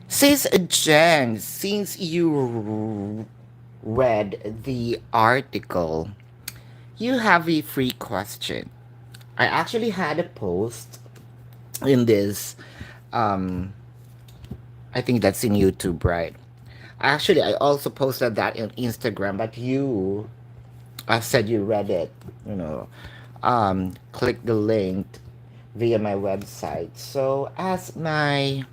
Sis Jen, since you read the article, you have a free question. I actually had a post in this, um, I think that's in YouTube, right? Actually, I also posted that on Instagram, but you said you read it, you know, click the link via my website. So, as my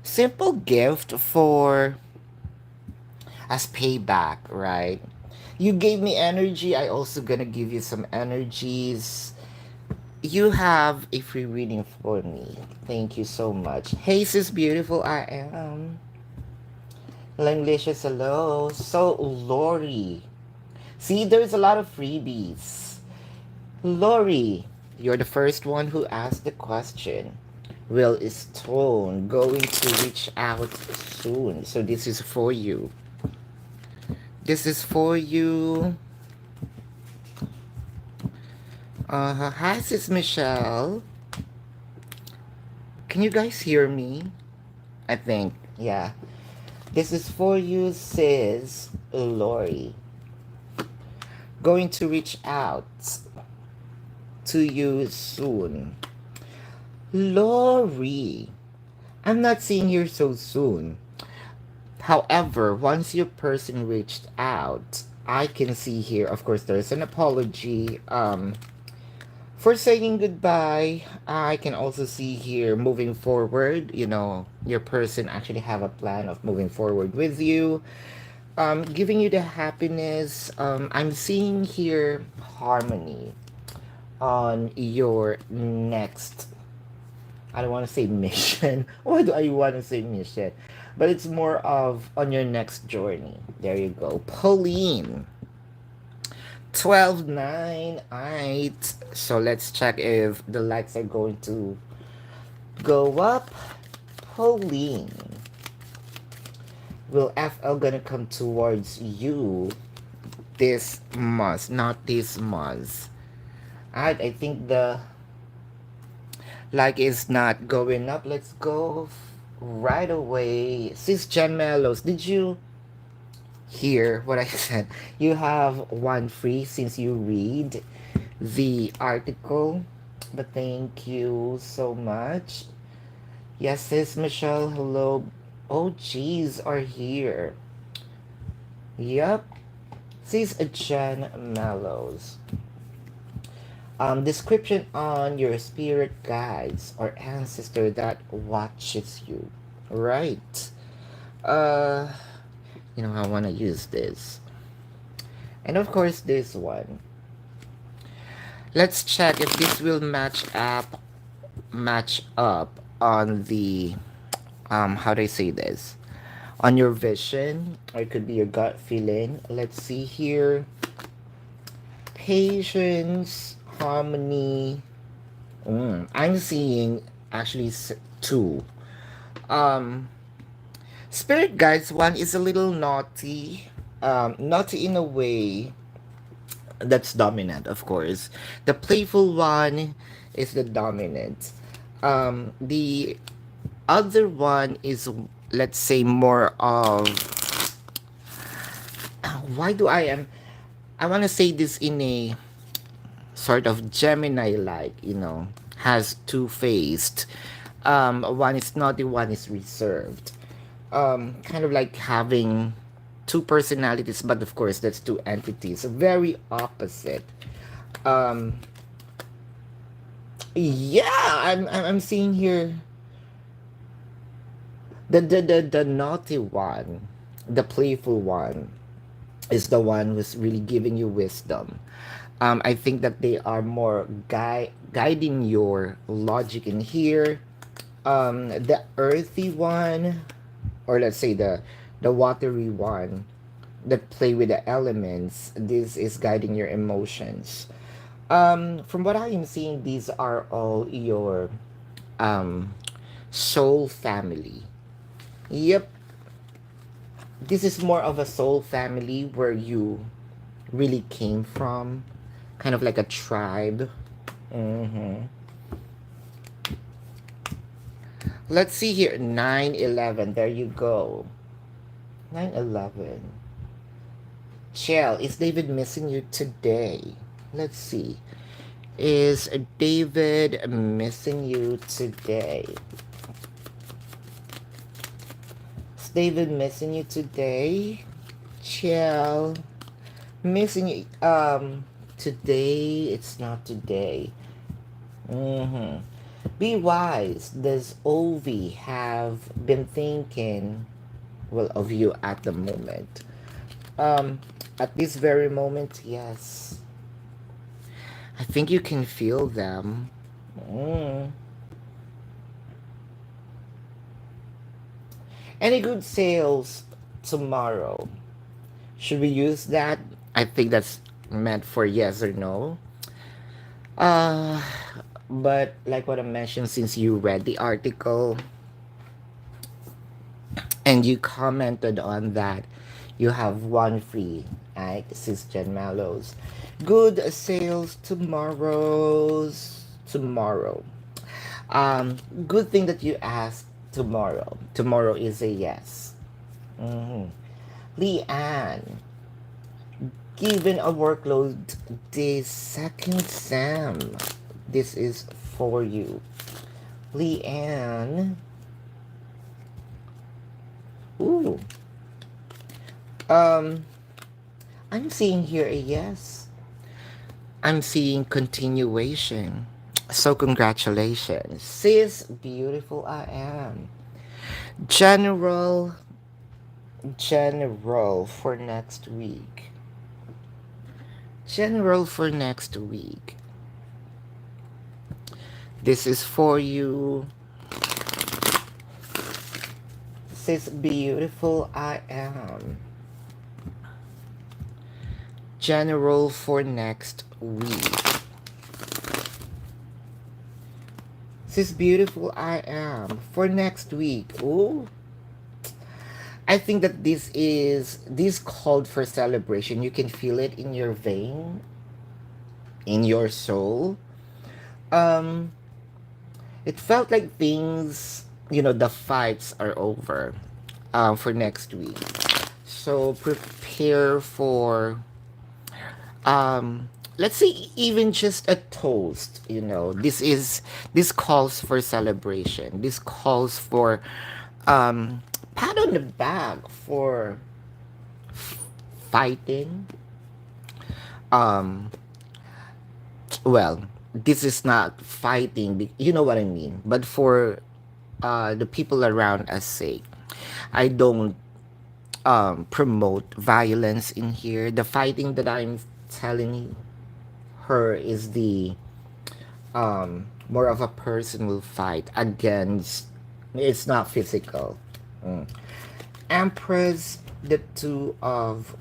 simple gift for as payback, right? You gave me energy, I also gonna give you some energies. You have a free reading for me. Thank you so much. Hey sis beautiful, I am. Langlicious, hello. So Lori. See, there's a lot of freebies. Lori, you're the first one who asked the question. Will Stone going to reach out soon? So this is for you. This is for you. Hi, sis Michelle. Can you guys hear me? I think, yeah. This is for you, sis Lori. Going to reach out to you soon. Lori, I'm not seeing you so soon. However, once your person reached out, I can see here, of course, there's an apology. For saying goodbye, I can also see here moving forward. You know, your person actually have a plan of moving forward with you, giving you the happiness. I'm seeing here harmony on your next. I don't want to say mission. Why do I want to say mission? But it's more of on your next journey. There you go, Pauline. 12-9. Alright. So let's check if the likes are going to go up. Pauline. Will FL gonna come towards you this month? Not this month. Alright, I think the like is not going up. Let's go right away. Sis Jen Mellows, did you hear what I said? You have one free since you read the article. But thank you so much. Yes, sis Michelle, hello. Oh, geez, are here. Yup. Sis Jen Mellows. Description on your spirit guides or ancestor that watches you. Right. Uh, I want to use this. And of course, this one. Let's check if this will match up on the how do I say this? On your vision, or it could be your gut feeling. Let's see here. Patience, harmony. I'm seeing actually two. Um, Spirit guides one is a little naughty. Naughty in a way that's dominant, of course. The playful one is the dominant. The other one is, let's say, more of why do I want to say this in a sort of Gemini like, has two-faced. One is naughty, one is reserved. Kind of like having two personalities, but of course that's two entities, very opposite. Um, yeah, I'm seeing here the naughty one, the playful one, is the one who's really giving you wisdom. I think that they are more guiding your logic in here. The earthy one, or let's say the watery one, that play with the elements. This is guiding your emotions. From what I am seeing, these are all your um, soul family. Yep, this is more of a soul family where you really came from, kind of like a tribe. hmm Let's see here. 9/11. There you go. 9/11. Chell, is David missing you today? Let's see. Is David missing you today? Is David missing you today? Chell, missing you. Today, it's not today. Mm-hmm. Be wise. Does Ovi have been thinking, well, of you at the moment? Um, at this very moment, yes. I think you can feel them. Mm. Any good sales tomorrow? Should we use that? I think that's meant for yes or no. Uh, but like what I mentioned, since you read the article and you commented on that, you have one free, right? Cisgen Mallows. Good sales tomorrow. Good thing that you asked tomorrow. Tomorrow is a yes. Mm-hmm. Leanne, given a workload this second Sam, this is for you. Leanne. Ooh. Um, I'm seeing here a yes. I'm seeing continuation. So congratulations. Sis, beautiful I am. General, general for next week. General for next week. This is for you. Sis, beautiful I am. General for next week. Sis, beautiful I am for next week. Ooh. I think that this called for celebration. You can feel it in your vein, in your soul. Um, it felt like things, the fights are over, for next week. So prepare for, let's say even just a toast. This calls for celebration. This calls for, pat on the back for fighting. Um, well, this is not fighting, you know what I mean. But for the people around us sake, I don't promote violence in here. The fighting that I'm telling her is the more of a personal fight against. It's not physical. Mm. Empress, the two of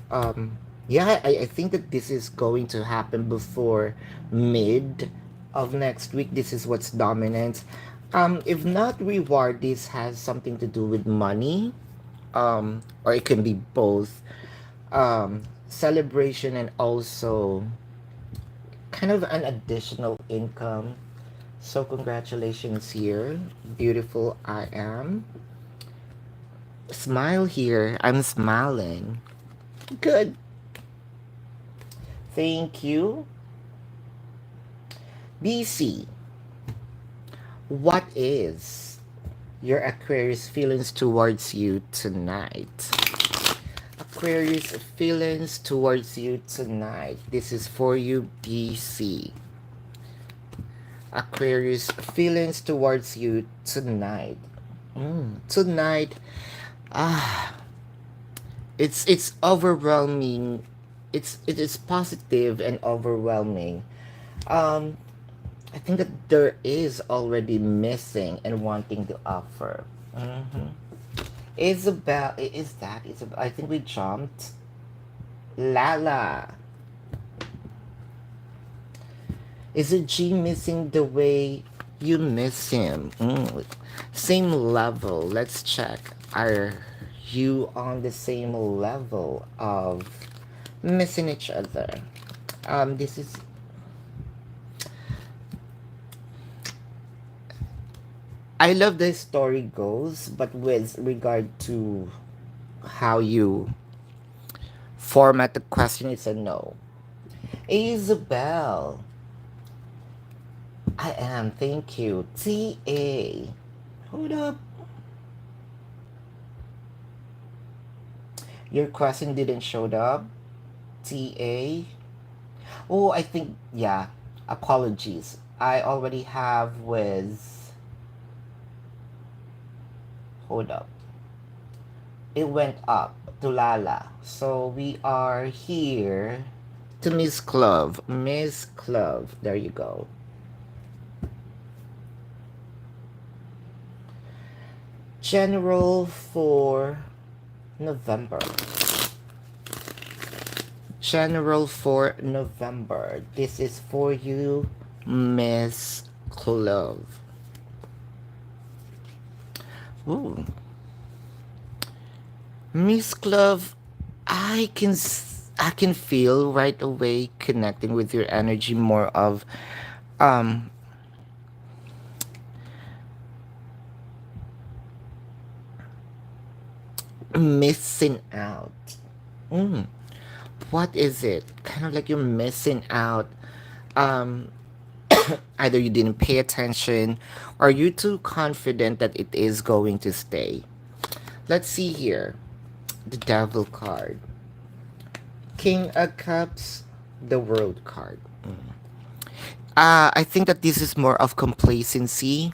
yeah, I think that this is going to happen before mid of next week. This is what's dominant. If not reward, this has something to do with money, or it can be both, celebration and also kind of an additional income. So congratulations here, beautiful I am. Smile here. I'm smiling. Good. Thank you. BC, what is your Aquarius feelings towards you tonight? Aquarius feelings towards you tonight. This is for you, BC. Aquarius feelings towards you tonight. Tonight, ah, it's overwhelming. It is positive and overwhelming. Um, I think that there is already missing and wanting to offer. Isabel, is that Isabel? I think we jumped. Lala, is it G missing the way you miss him? Same level. Let's check. Are you on the same level of missing each other? This is I love the story goes, but with regard to how you format the question, it's a no. Isabel, I am. Thank you. TA. Hold up. Your question didn't show up. TA. Oh, I think, yeah. Apologies. I already have with. Hold up. It went up to Lala. So we are here to Miss Clove. Miss Clove. There you go. General for November. General for November. This is for you, Miss Clove. Ooh. Miss Clove, I can feel right away connecting with your energy more of um missing out. Mm. What is it? Kind of like you're missing out. Um Either you didn't pay attention or you're too confident that it is going to stay. Let's see here. The Devil card. King of Cups, the World card. I think that this is more of complacency.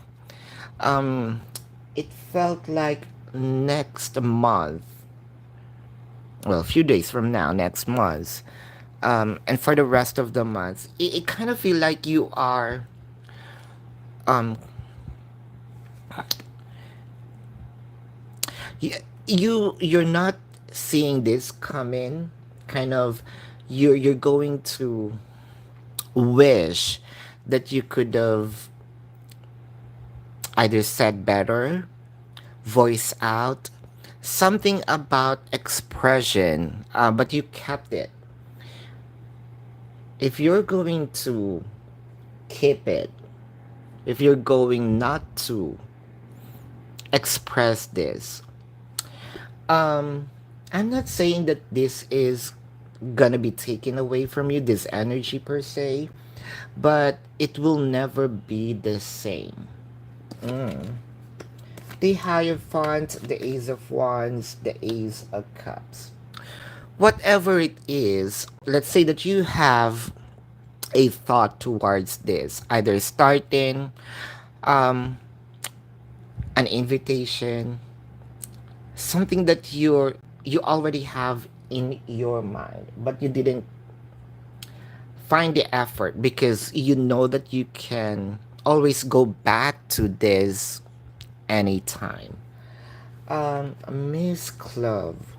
Um, it felt like next month, well, a few days from now, next month, and for the rest of the month, it kind of feel like you are, um, you, you're not seeing this coming. Kind of, you're going to wish that you could have either said better, voice out, something about expression, but you kept it. If you're going to keep it, if you're going not to express this, um, I'm not saying that this is gonna be taken away from you, this energy per se, but it will never be the same. Mm. The Hierophant, the Ace of Wands, the Ace of Cups. Whatever it is, let's say that you have a thought towards this, either starting um, an invitation, something that you already have in your mind, but you didn't find the effort because you know that you can always go back to this anytime. Miss Clove.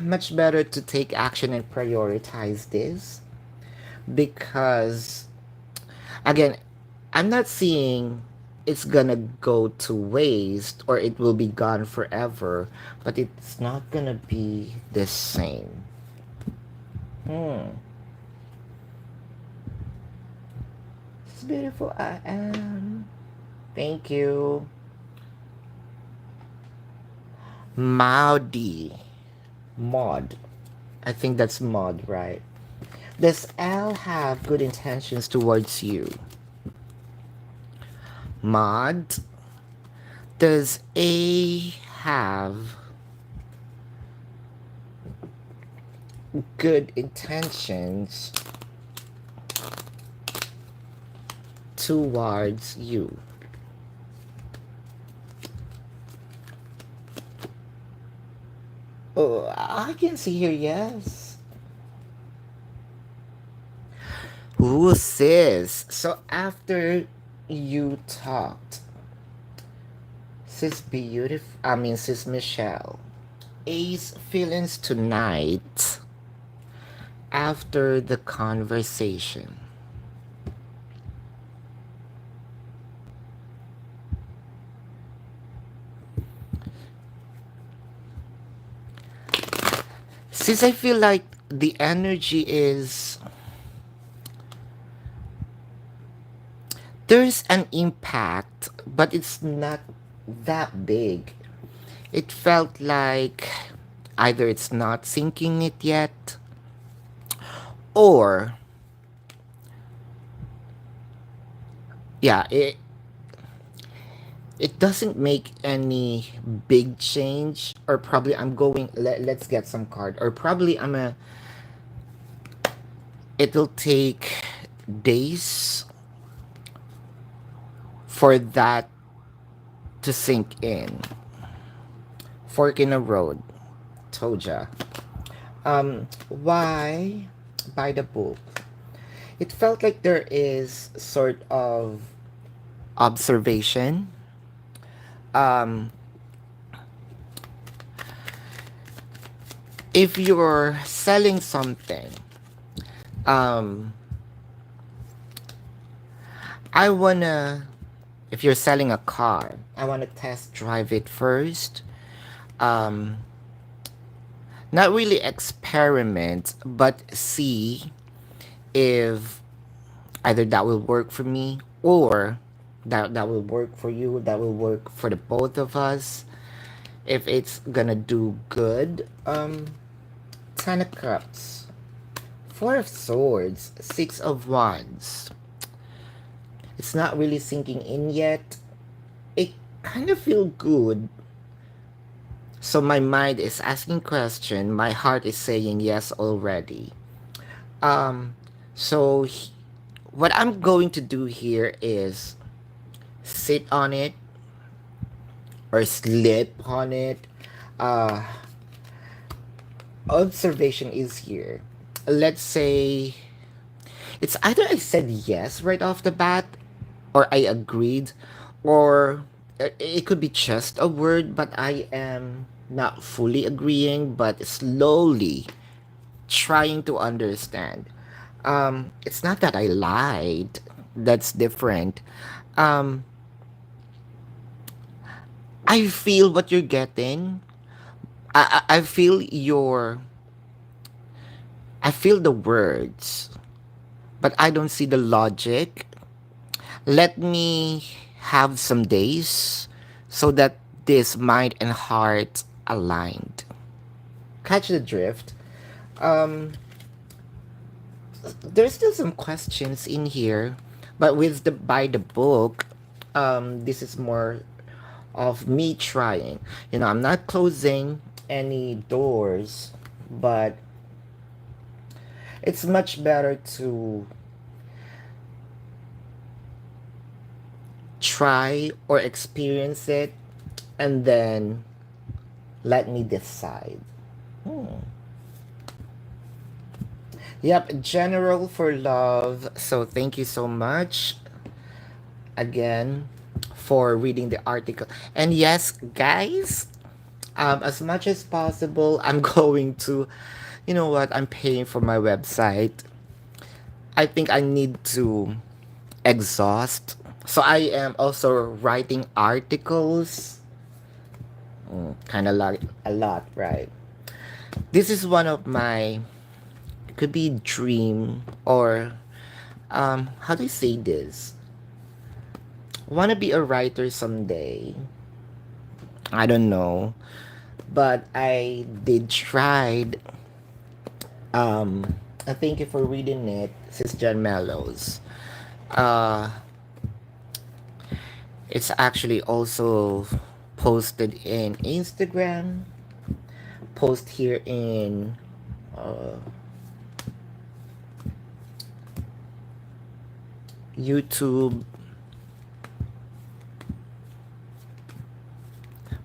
Much better to take action and prioritize this because, again, I'm not seeing it's gonna go to waste or it will be gone forever, but it's not gonna be the same. Hmm. It's beautiful. I am. Thank you. Maudi. Mod. I think that's mod, right? Does L have good intentions towards you? Mod. Does A have good intentions towards you? Oh, I can see here, yes. Ooh, sis. So after you talked, sis beautiful, I mean, sis Michelle, Ace feelings tonight after the conversation. Since I feel like the energy is There's an impact, but it's not that big. It felt like either it's not sinking it yet, or yeah, it doesn't make any big change. Or probably I'm going, let's get some card, or probably it'll take days for that to sink in. Fork in a road. Told ya. Why buy the book? It felt like there is sort of observation. Um, if you're selling something, um, I wanna, if you're selling a car, I wanna test drive it first. Um, Not really experiment, but see if either that will work for me, or that will work for you, that will work for the both of us, if it's gonna do good. 10 of cups, 4 of swords, 6 of wands. It's not really sinking in yet. It kind of feel good. So my mind is asking question, my heart is saying yes already. um so what I'm going to do here is sit on it or sleep on it. uh Observation is here. Let's say it's either I said yes right off the bat, or I agreed, or it could be just a word, but I am not fully agreeing, but slowly trying to understand. It's not that I lied. That's different. Um, I feel what you're getting. I feel I feel the words, but I don't see the logic. Let me have some days so that this mind and heart aligned. Catch the drift. Um, there's still some questions in here, but with the by the book, this is more of me trying. I'm not closing any doors, but it's much better to try or experience it and then let me decide. Hmm. Yep, general for love. So thank you so much again for reading the article. And yes, guys, as much as possible, I'm going to, you know what, I'm paying for my website. I think I need to exhaust. So I am also writing articles. Kind of like a lot, right? This is one of my, could be dream, or how do you say this? Want to be a writer someday. I don't know, but I did tried. Thank you for reading it, Sis John Mellows. Uh, it's actually also posted in Instagram, post here in uh, YouTube.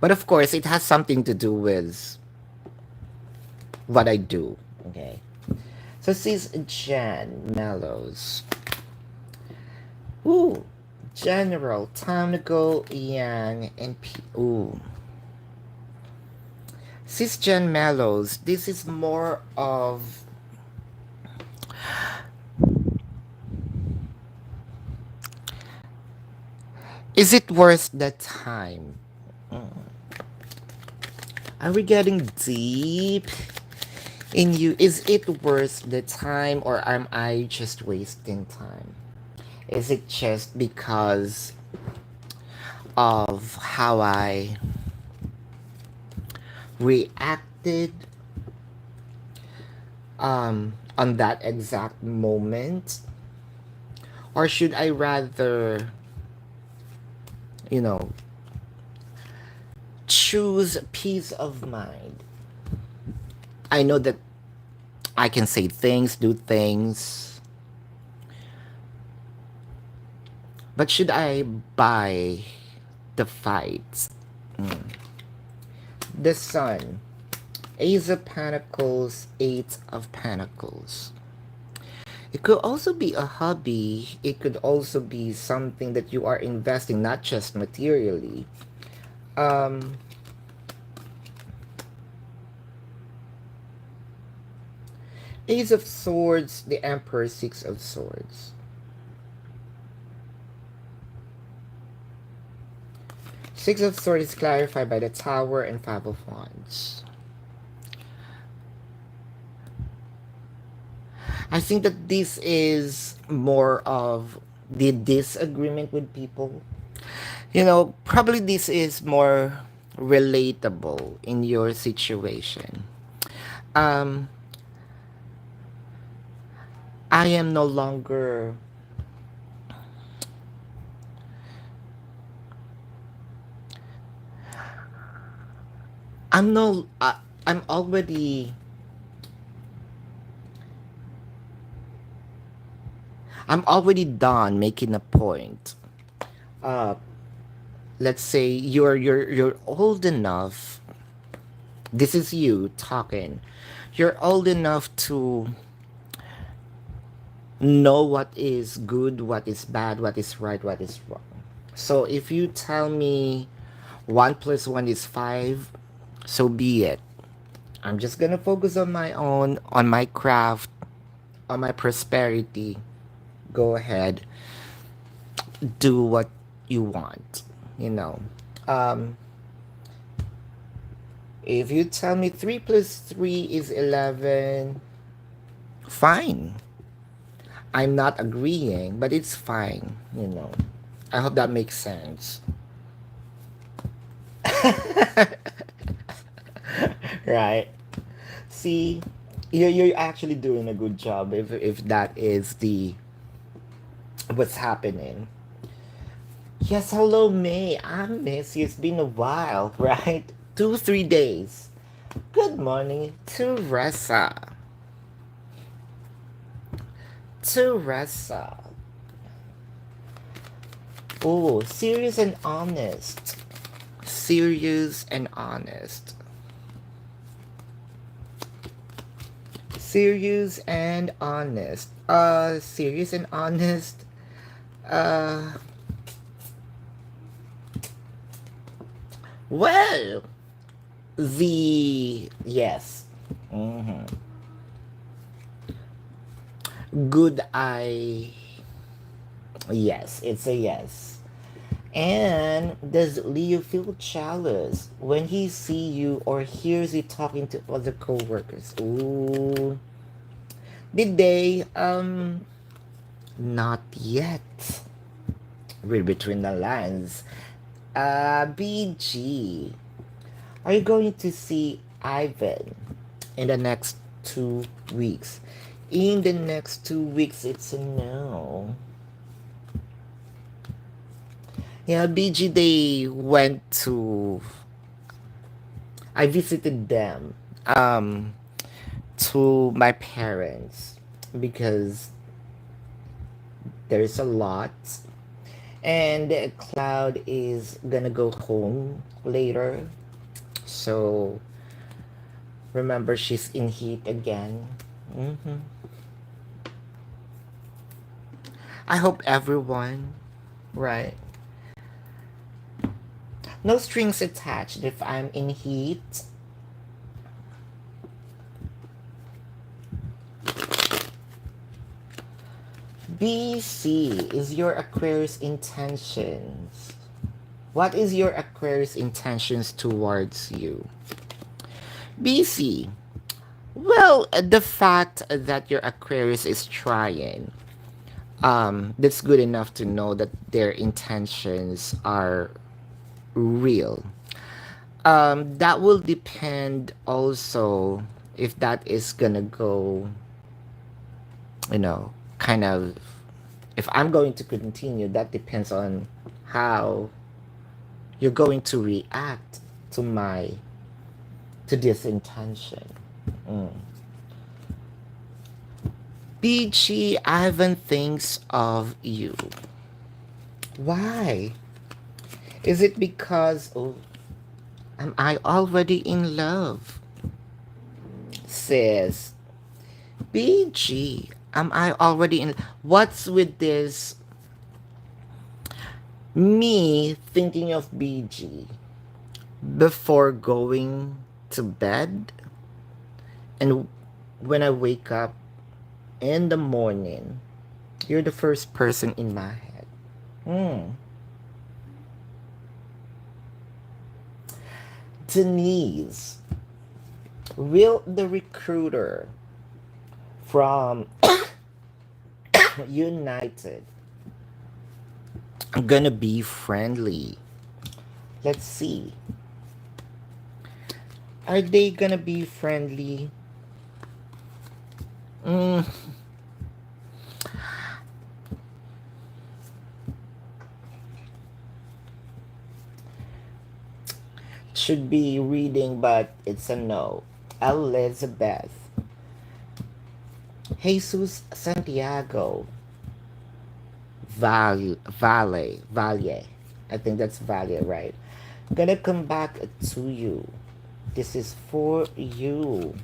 But of course, it has something to do with what I do. Okay. So sis Jan Mellows. Ooh. General, time to go young and ooh. Sis Jan Mellows, this is more of, is it worth the time? Are we getting deep in you? Is it worth the time, or am I just wasting time? Is it just because of how I reacted on that exact moment? Or should I rather, you know, choose peace of mind? I know that I can say things, do things, but should I buy the fights? Mm. The Sun, Ace of Pentacles, Eight of Pentacles. It could also be a hobby. It could also be something that you are investing, not just materially. Um, Ace of Swords, the Emperor, Six of Swords. Six of Swords is clarified by the Tower and Five of Wands. I think that this is more of the disagreement with people. Probably this is more relatable in your situation. Um, I am no longer I'm no I'm already I'm already done making a point. Uh let's say you're old enough. This is you talking. You're old enough to know what is good, what is bad, what is right, what is wrong. So if you tell me 1 plus 1 is 5, so be it. I'm just gonna focus on my own, on my craft, on my prosperity. Go ahead, do what you want. You know, um, if you tell me 3 plus 3 is 11, fine. I'm not agreeing, but it's fine. I hope that makes sense. Right? See, you're actually doing a good job if that is the what's happening. Yes, hello, May. I miss you. It's been a while, right? 2, 3 days. Good morning, Teresa. Teresa. Oh, serious and honest. Serious and honest. Serious and honest. Serious and honest. Uh, well, yes. hmm Good eye. Yes, it's a yes. And does Leo feel jealous when he see you or hears you talking to other coworkers? Ooh. Did they? Not yet. Read between the lines. BG. Are you going to see Ivan in the next 2 weeks? In the next 2 weeks, it's a no. Yeah, BG, they went to. I visited them to my parents because there's a lot. And Cloud is gonna go home later. So remember, she's in heat again. hmm I hope everyone, right? No strings attached if I'm in heat. BC is your Aquarius intentions. What is your Aquarius intentions towards you? BC. Well, the fact that your Aquarius is trying. That's good enough to know that their intentions are real. That will depend also if that is gonna go, you know, kind of, if I'm going to continue, that depends on how you're going to react to my, to this intention. Mm. BG, Ivan thinks of you. Why? Is it because, oh, am I already in love? Says BG, am I already in? What's with this? Me thinking of BG before going to bed, and when I wake up in the morning, you're the first person in my head. Hmm. Denise, will the recruiter from United gonna be friendly? Let's see. Are they gonna be friendly? Mm, should be reading, but it's a no. Elizabeth. Jesus Santiago. Valle. I think that's Valle, right? Gonna come back to you. This is for you.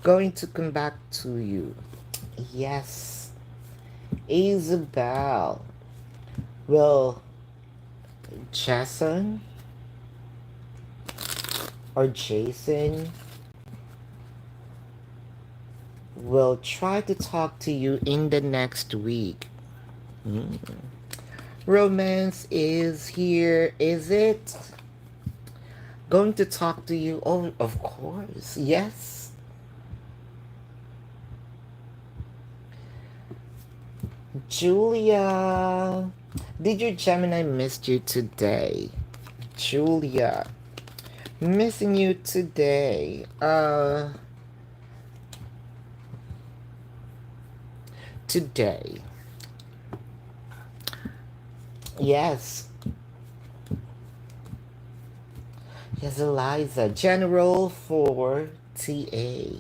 Going to come back to you. Yes. Isabel. Will Jason or Jason will try to talk to you in the next week. Mm. Romance is here, is it? Going to talk to you? Oh, of course. Yes. Julia. Did your Gemini miss you today? Julia. Missing you today. Today. Yes. Yes, Eliza. General for TA.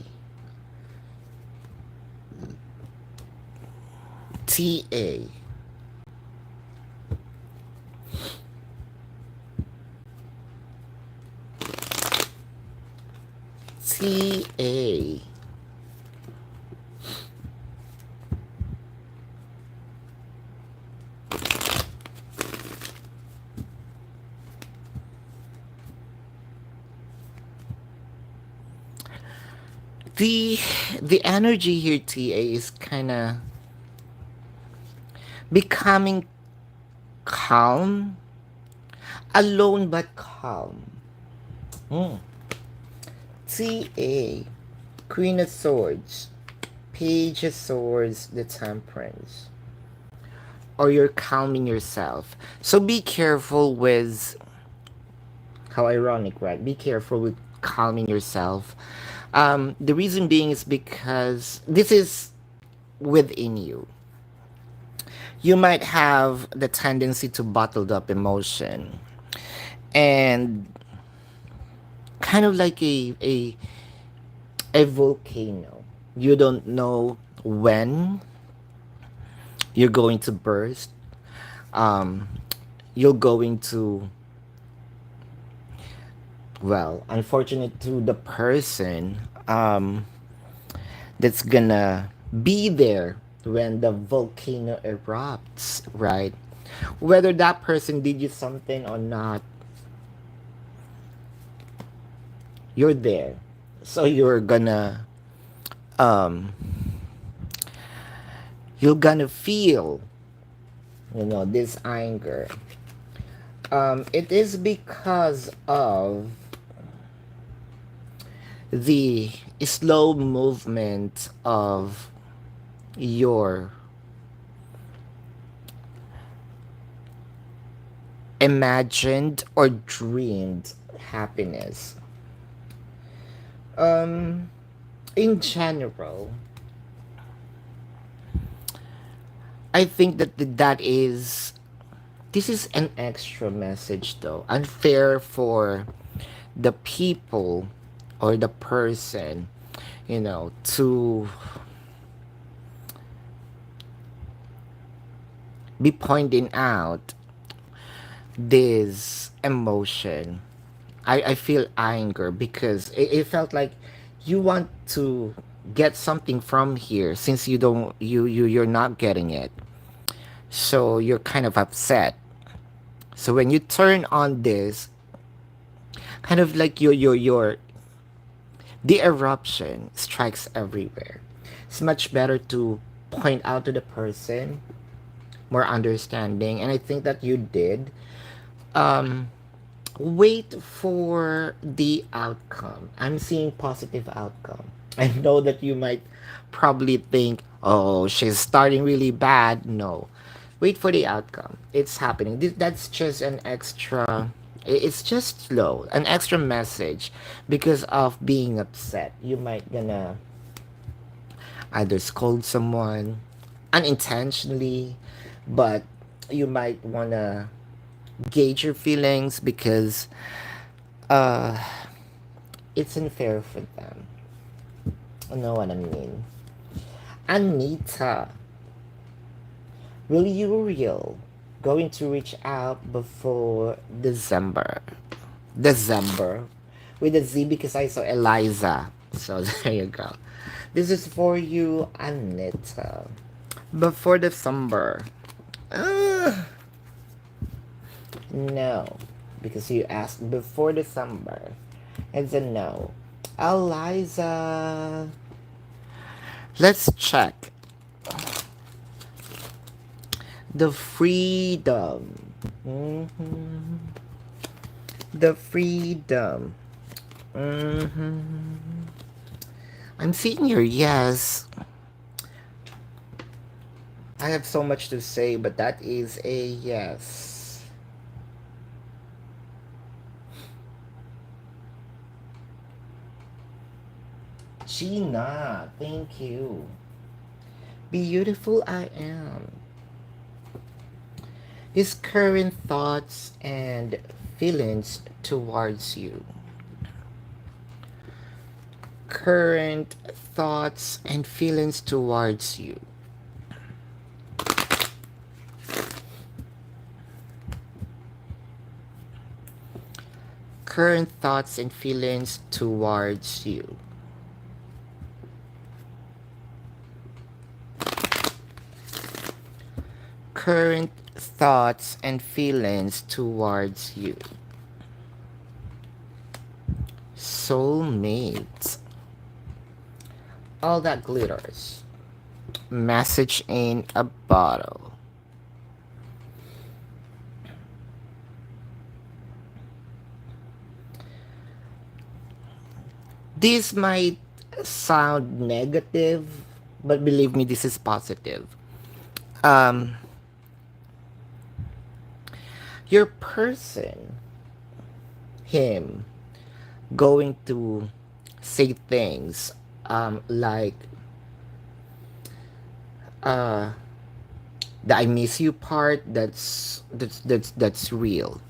TA. TA. The the energy here, TA, is kind of becoming calm, alone but calm. Mm. TA, Queen of Swords, Page of Swords, the Temperance. Or you're calming yourself. So be careful with, how ironic, right? Be careful with calming yourself. The reason being is because this is within you. You might have the tendency to bottled up emotion and kind of like a volcano. You don't know when you're going to burst. Um, you're going to, well, unfortunate to the person that's gonna be there when the volcano erupts, right? Whether that person did you something or not, you're there. So um you're gonna feel, this anger. It is because of the slow movement of your imagined or dreamed happiness. Um, in general, I think that this is an extra message though. Unfair for the people or the person, to be pointing out this emotion. I feel anger because it felt like you want to get something from here since you're not getting it. So you're kind of upset. So when you turn on this, kind of like your the eruption strikes everywhere. It's much better to point out to the person more understanding, and I think that you did. Um, Wait for the outcome. I'm seeing positive outcome. I know that you might probably think, oh, she's starting really bad. No. Wait for the outcome. It's happening. That's just an extra, it's just slow, an extra message because of being upset. You might gonna either scold someone unintentionally, but you might wanna gauge your feelings because uh it's unfair for them. You know what I mean? Anita, will you real going to reach out before December? December with a Z because I saw Eliza. So there you go. This is for you, Anita. Before December. Uh, no. Because you asked before December. It's a no. Eliza. Let's check the freedom. Mhm. The freedom. Mhm. I'm seeing your yes. I have so much to say, but that is a yes. Gina, thank you. Beautiful I am. His current thoughts and feelings towards you. Current thoughts and feelings towards you. Current thoughts and feelings towards you. Current thoughts and feelings towards you. Soulmates. All that glitters. Message in a bottle. This might sound negative, but believe me, this is positive. Um, your person, him, going to say things like uh, the I miss you part. That's real.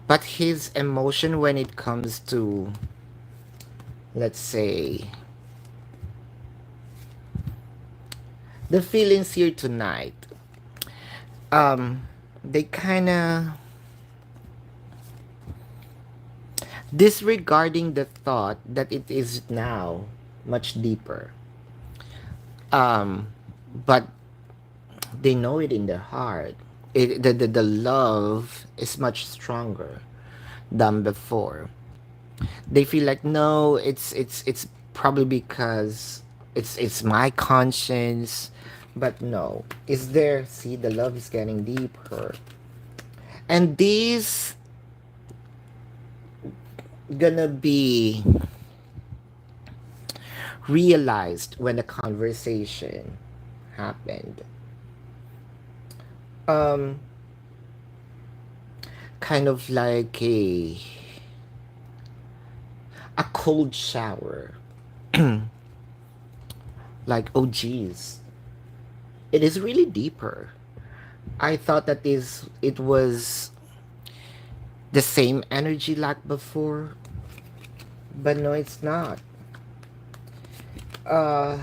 But his emotion when it comes to, let's say, the feelings here tonight, they kind of disregarding the thought that it is now much deeper. Um, but they know it in their heart. The love is much stronger than before. They feel like no, it's probably because it's my conscience, but no, is there? See, the love is getting deeper, and these gonna be realized when the conversation happened. Um, kind of like a cold shower. Like, oh geez, it is really deeper. I thought that is it was the same energy like before, but no, it's not. Uh,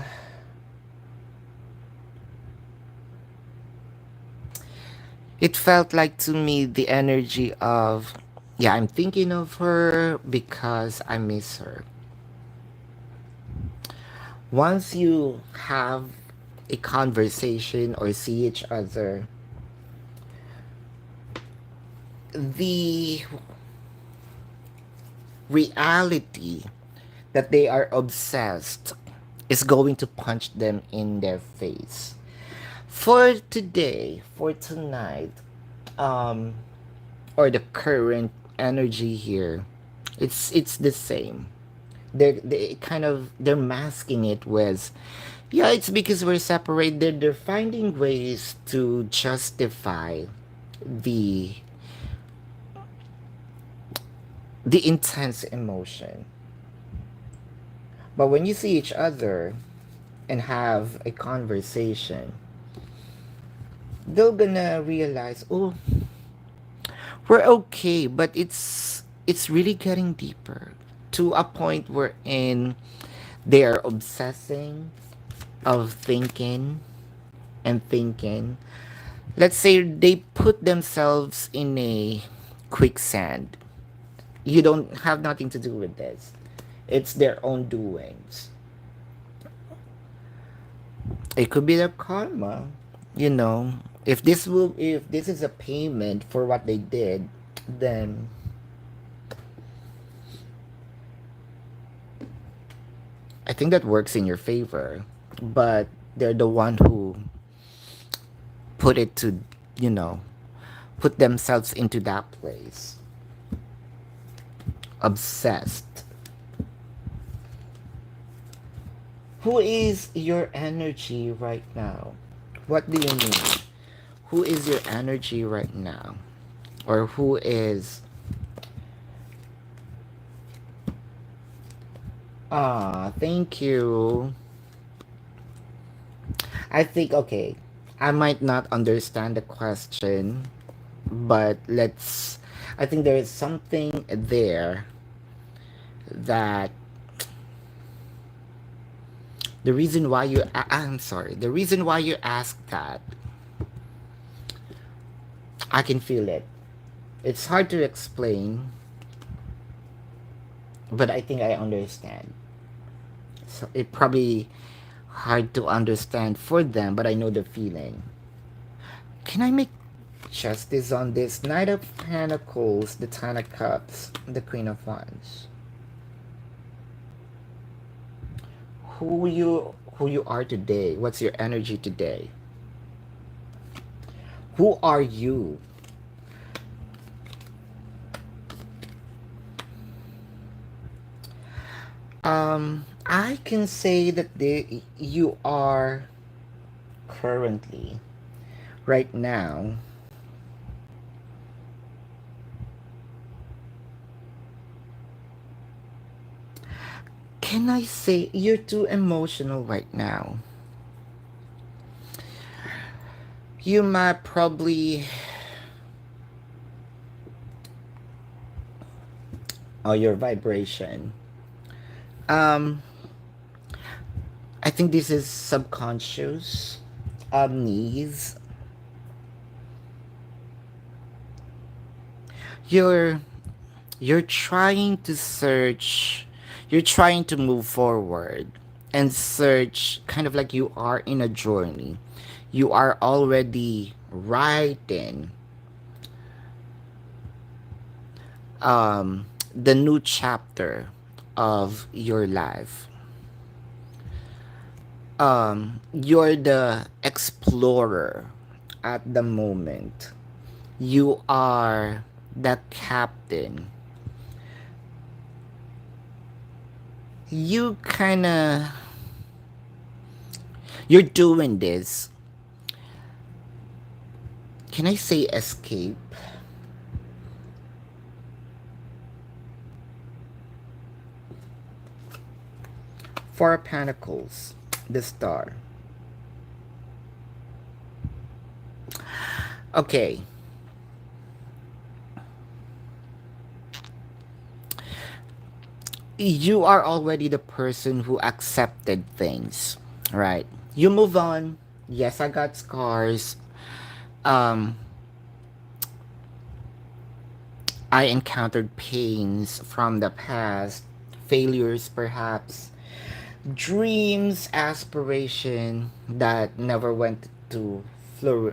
it felt like to me the energy of, yeah, I'm thinking of her because I miss her. Once you have a conversation or see each other, the reality that they are obsessed is going to punch them in their face. For today, for tonight, um, or the current energy here, it's the same. They kind of they're masking it with, yeah, it's because we're separated. They're finding ways to justify the the intense emotion. But when you see each other and have a conversation, they're gonna realize, oh, we're okay, but it's really getting deeper to a point wherein they are obsessing of thinking and thinking. Let's say they put themselves in a quicksand. You don't have nothing to do with this. It's their own doings. It could be their karma, you know. If this is a payment for what they did, then I think that works in your favor. But they're the one who put it to, you know, put themselves into that place. Obsessed. Who is your energy right now? What do you mean? Who is your energy right now? Or who is. Ah, thank you. I think, okay, I might not understand the question, but let's. I think there is something there that the reason why you. I'm sorry. The reason why you asked that, I can feel it. It's hard to explain, but I think I understand. So it probably hard to understand for them, but I know the feeling. Can I make justice on this? Knight of Pentacles, the Ten of Cups, the Queen of Wands. Who you are today? What's your energy today? Who are you? I can say that you are currently, right now, can I say you're too emotional right now? You might probably, oh, your vibration. Um, I think this is subconscious needs. You're you're trying to search, you're trying to move forward and search, kind of like you are in a journey. You are already writing the new chapter of your life. You're the explorer at the moment. You are the captain. You kind of, you're doing this. Can I say escape? Four of Pentacles, the Star. Okay, you are already the person who accepted things, right? You move on. Yes, I got scars. Um, I encountered pains from the past, failures perhaps, dreams, aspiration that never went to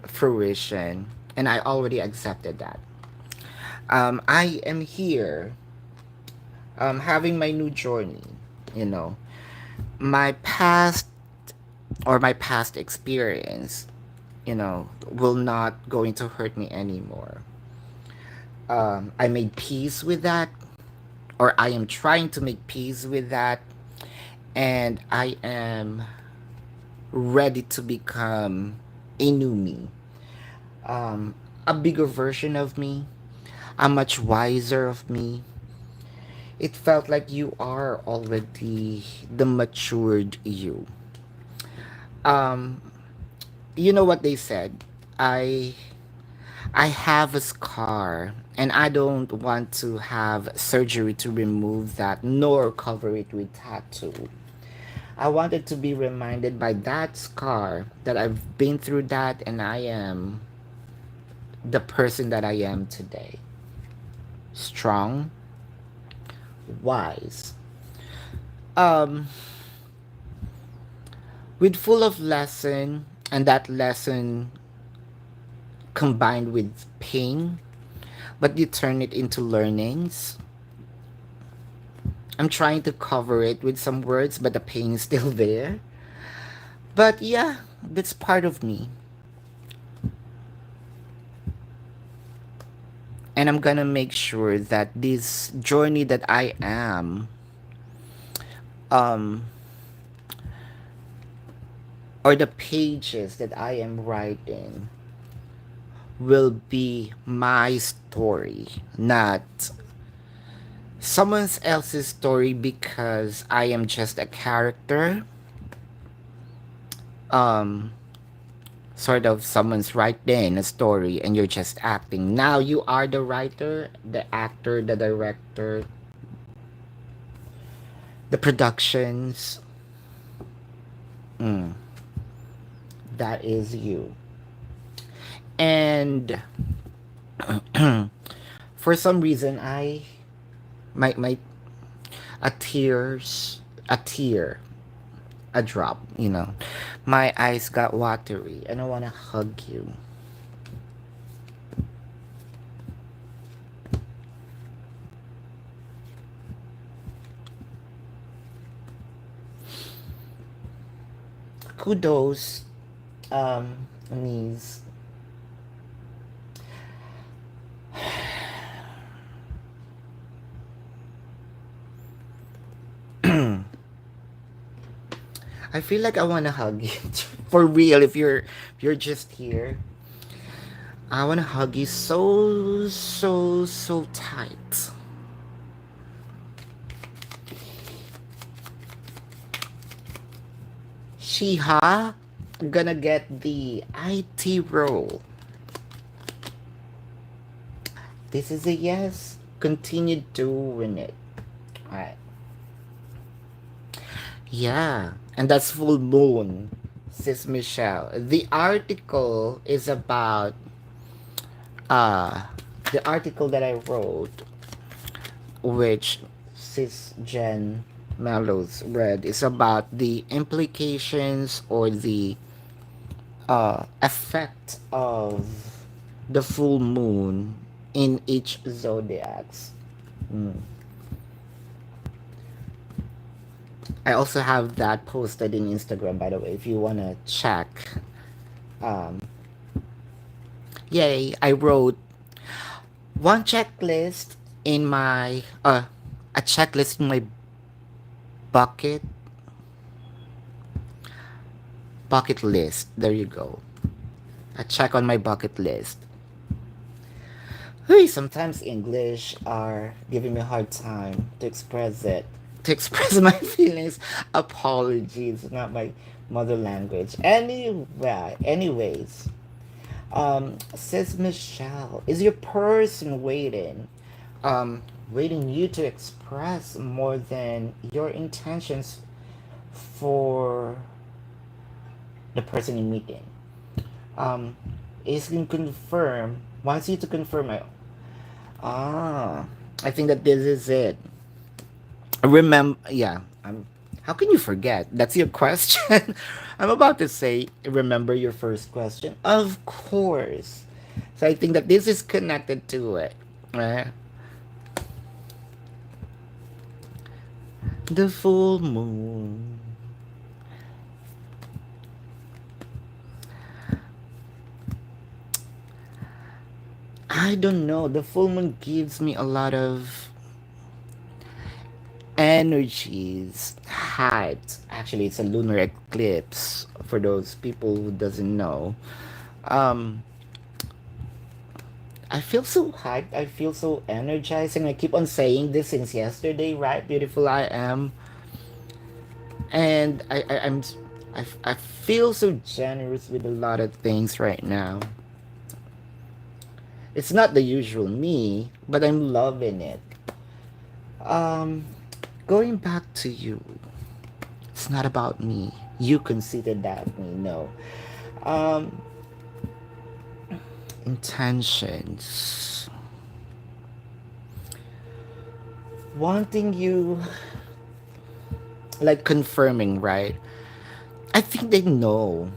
fruition, and I already accepted that. I am here, having my new journey. You know, my past or my past experience, will not going to hurt me anymore. I made peace with that, or I am trying to make peace with that, and I am ready to become a new me, a bigger version of me, a much wiser of me. It felt like you are already the matured you. Um, you know what they said? I I have a scar and I don't want to have surgery to remove that nor cover it with tattoo. I wanted to be reminded by that scar that I've been through that and I am the person that I am today. Strong, wise, um, with full of lesson, and that lesson combined with pain, but you turn it into learnings. I'm trying to cover it with some words, but the pain is still there. But yeah, that's part of me. And I'm gonna make sure that this journey that I am, um, or the pages that I am writing, will be my story, not someone else's story because I am just a character. Um, Sort of someone's writing a story and you're just acting. Now you are the writer, the actor, the director, the productions. Mm, that is you. And for some reason, my a tear, a drop. My eyes got watery, and I wanna hug you. Kudos, knees. I feel like I wanna hug you for real. If you're just here, I wanna hug you so so so tight. Shiha gonna get the IT role. This is a yes. Continue doing it. Alright. Yeah, and that's full moon, says Michelle. The article is about uh the article that I wrote, which sis Jen Mellows read, is about the implications or the effect of the full moon in each zodiacs. Mm. I also have that posted in Instagram, by the way, if you wanna check. Um, Yay! I wrote one checklist in my a checklist in my bucket bucket list. There you go. A check on my bucket list. Hey, sometimes English are giving me a hard time to express it. to express my feelings. Apologies, not my mother language. Anyways, says Michelle, is your person waiting you to express more than your intentions for the person you're meeting? Um, is can confirm wants you to confirm. Ah, I think that this is it. Remember, yeah. How can you forget? That's your question. I'm about to say, remember your first question. Of course. So I think that this is connected to it. Right? The full moon. I don't know. The full moon gives me a lot of energies, hyped. Actually, it's a lunar eclipse for those people who doesn't know. Um, I feel so hyped. I feel so energized, and I keep on saying this since yesterday. Right, beautiful I am, and I feel so generous with a lot of things right now. It's not the usual me, but I'm loving it. Um, going back to you, it's not about me. You consider that me. No. Um, intentions. Wanting you, like confirming, right? I think they know.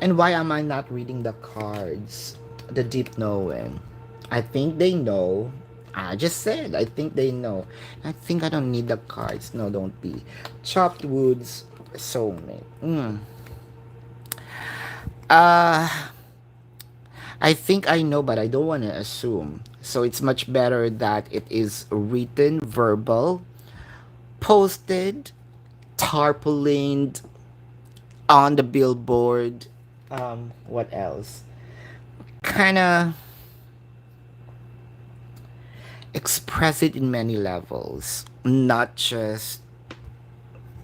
And why am I not reading the cards? The deep knowing. I think they know. I just said, I think they know. I think I don't need the cards. No, don't be. Chopped woods, soulmate. Uh, I think I know, but I don't want to assume. So it's much better that it is written, verbal, posted, tarpaulined, on the billboard. What else? Kind of express it in many levels, not just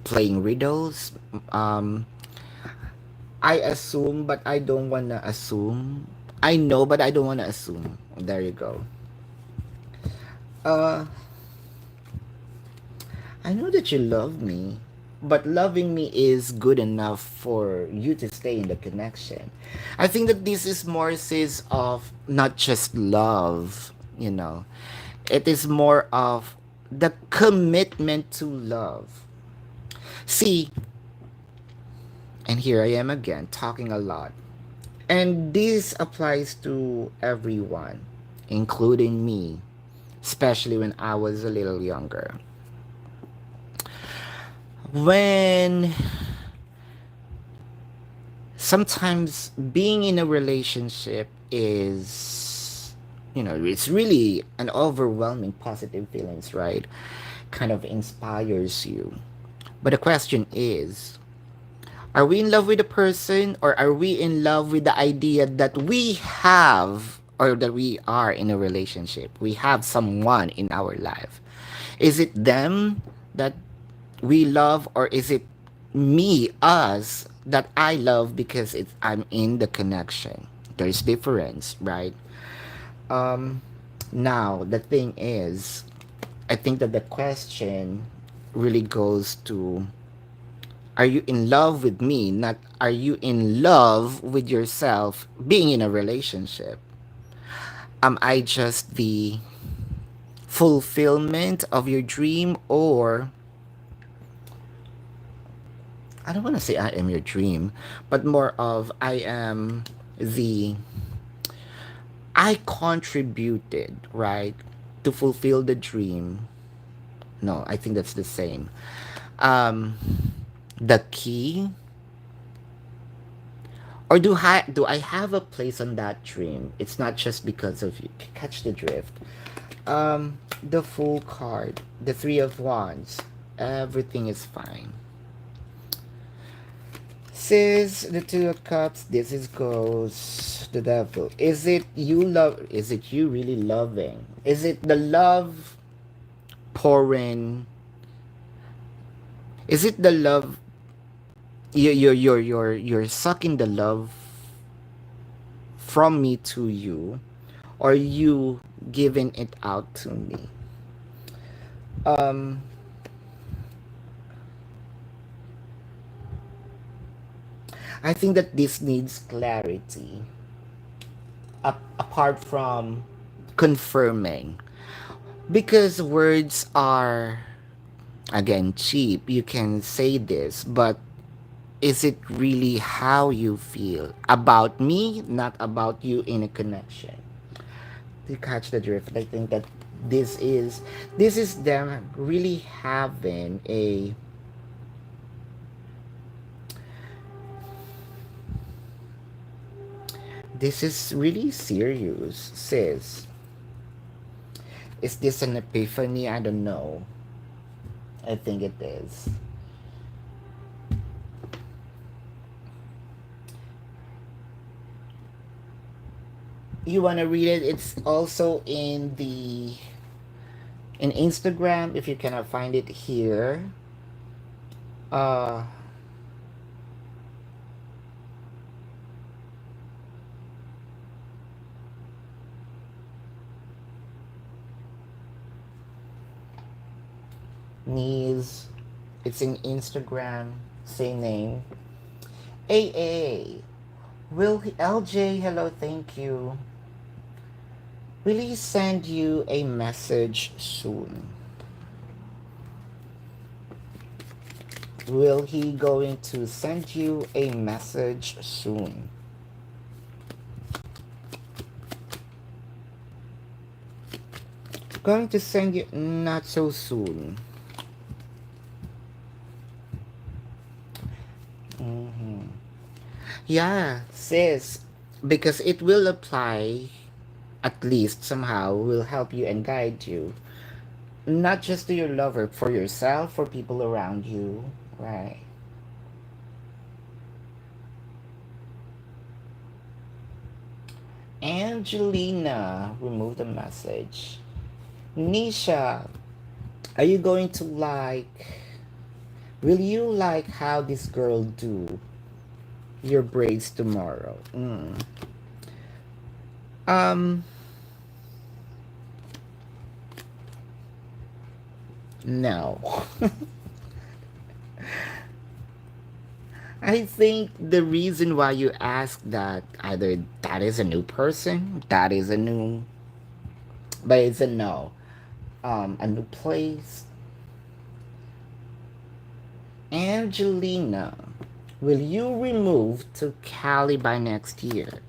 playing riddles. Um, I assume, but I don't want to assume. I know, but I don't want to assume. There you go. Uh, I know that you love me, but loving me is good enough for you to stay in the connection. I think that this is more sis of not just love, you know. It is more of the commitment to love. See, and here I am again talking a lot. And this applies to everyone, including me, especially when I was a little younger. When sometimes being in a relationship is, it's really an overwhelming positive feelings, right? Kind of inspires you. But the question is, are we in love with the person, or are we in love with the idea that we have, or that we are in a relationship? We have someone in our life. Is it them that we love, or is it me, us, that I love because I'm in the connection? There's difference, right? Um, Now the thing is, I think that the question really goes to, are you in love with me? Not are you in love with yourself being in a relationship? Am I just the fulfillment of your dream, or I don't want to say I am your dream, but more of the I contributed, right, to fulfill the dream. No, I think that's the same. Um, the key, or do I have a place on that dream? It's not just because of you. Catch the drift. The full card, the three of wands. Everything is fine. Says the two of cups. This is goes the devil. Is it you really loving? Is it the love pouring Is it the love you're sucking the love from me to you, or you giving it out to me? Um, I think that this needs clarity. Apart from confirming, because words are again cheap. You can say this, but is it really how you feel about me, not about you in a connection? Do you catch the drift? I think that this is this is them really having a this is really serious, sis. Is this an epiphany? I don't know. I think it is. You wanna read it? It's also in Instagram if you cannot find it here. Uh Knees. It's in Instagram. Same name. AA. Will LJ, hello, thank you. Will he send you a message soon? Will he going to send you a message soon? Going to send you not so soon. Mm-hmm. Yeah, sis, because it will apply, at least somehow will help you and guide you, not just to your lover, for yourself, for people around you, right? Angelina, remove the message. Nisha, are you going to like, will you like how this girl do your braids tomorrow? Um, no. I think the reason why you ask that, either that is a new person, that is a new, but it's a no. A new place. Angelina, will you remove to Cali by next year?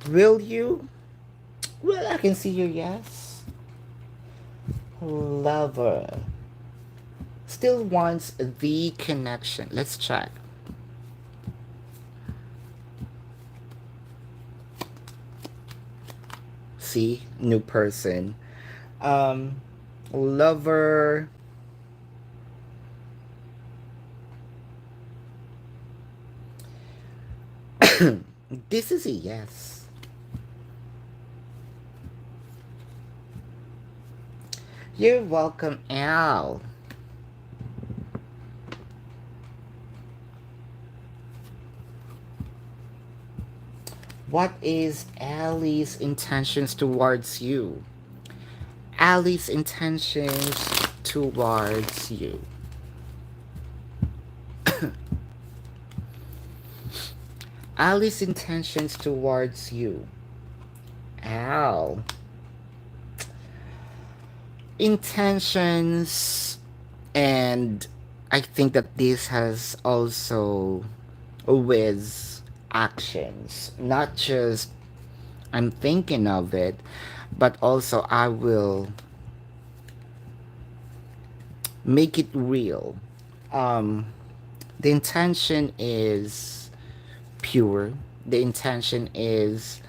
Will you? Well, I can see your yes. Lover. Still wants the connection. Let's check. See? New person. Um, lover. This is a yes. You're welcome, Al. What is Ali's intentions towards you? Ali's intentions towards you. Ali's intentions towards you. Al. Intentions, and I think that this has also with actions, not just I'm thinking of it, but also I will make it real. Um, the intention is pure. The intention is,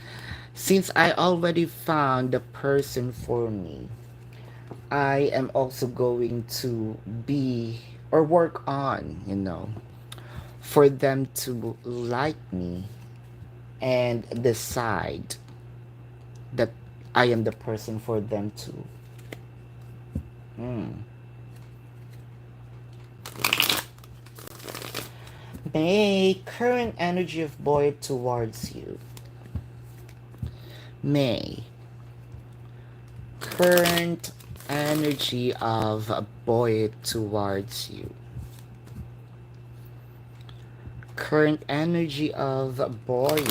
since I already found the person for me, I am also going to be or work on, for them to like me and decide that I am the person for them to. Mm. May, current energy of boy towards you. May, current energy of a boy towards you. Current energy of a boy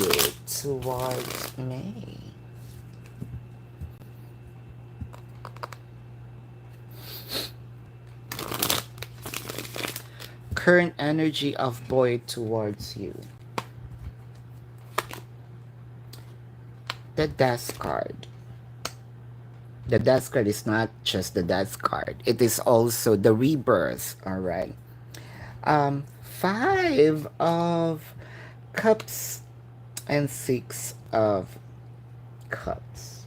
towards May. Current energy of boy towards you. The Death card. The Death card is not just the Death card. It is also the rebirth, alright? Five of Cups and Six of Cups.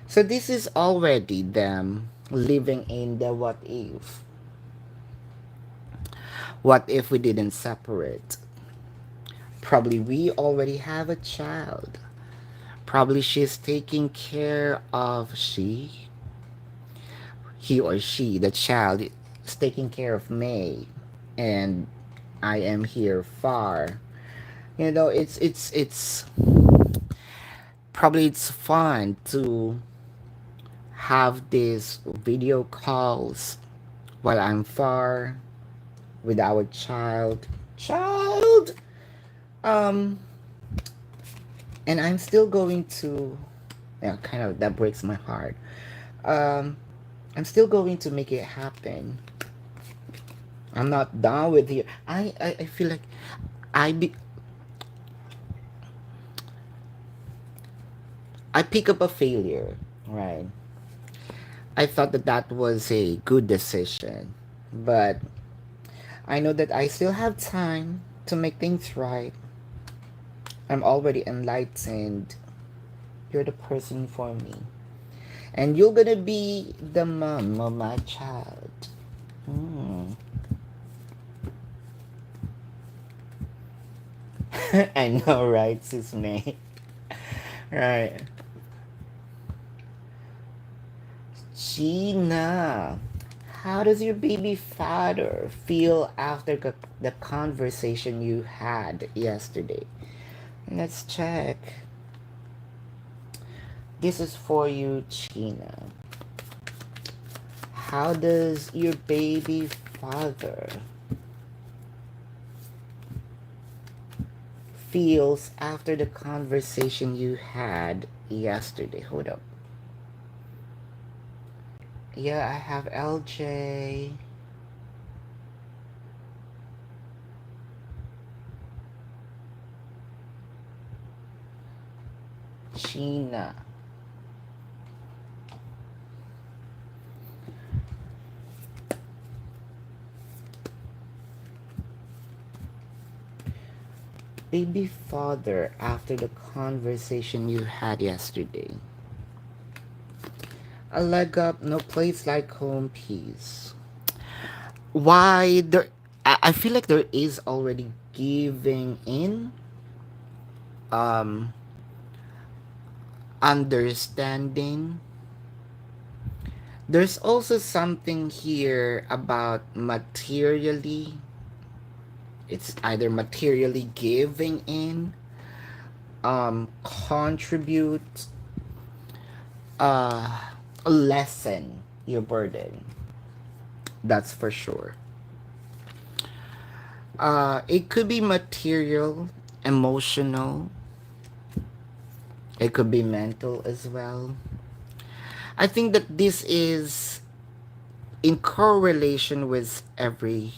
So this is already them living in the what if. What if we didn't separate? Probably we already have a child. Probably she's taking care of he or she, the child is taking care of May, and I am here far. You know, it's probably it's fun to have these video calls while I'm far with our child. Um, and I'm still going to, yeah, kind of that breaks my heart. Um, I'm still going to make it happen. I'm not done with you. I feel like I be I pick up a failure, right? I thought that that was a good decision, but I know that I still have time to make things right. I'm already enlightened. You're the person for me. And you're gonna be the mom of my child. Hmm. I know, right, Sis May? Right. Gina, how does your baby father feel after the conversation you had yesterday? Let's check. This is for you, Gina. How does your baby father feels after the conversation you had yesterday? Hold up. Yeah, I have LJ. Gina. Baby father after the conversation you had yesterday. A leg up, no place like home, peace. Why there? I feel like there is already giving in, um, understanding. There's also something here about materially. It's either materially giving in, contribute, uh, lessen your burden. That's for sure. It could be material, emotional. It could be mental as well. I think that this is in correlation with everything.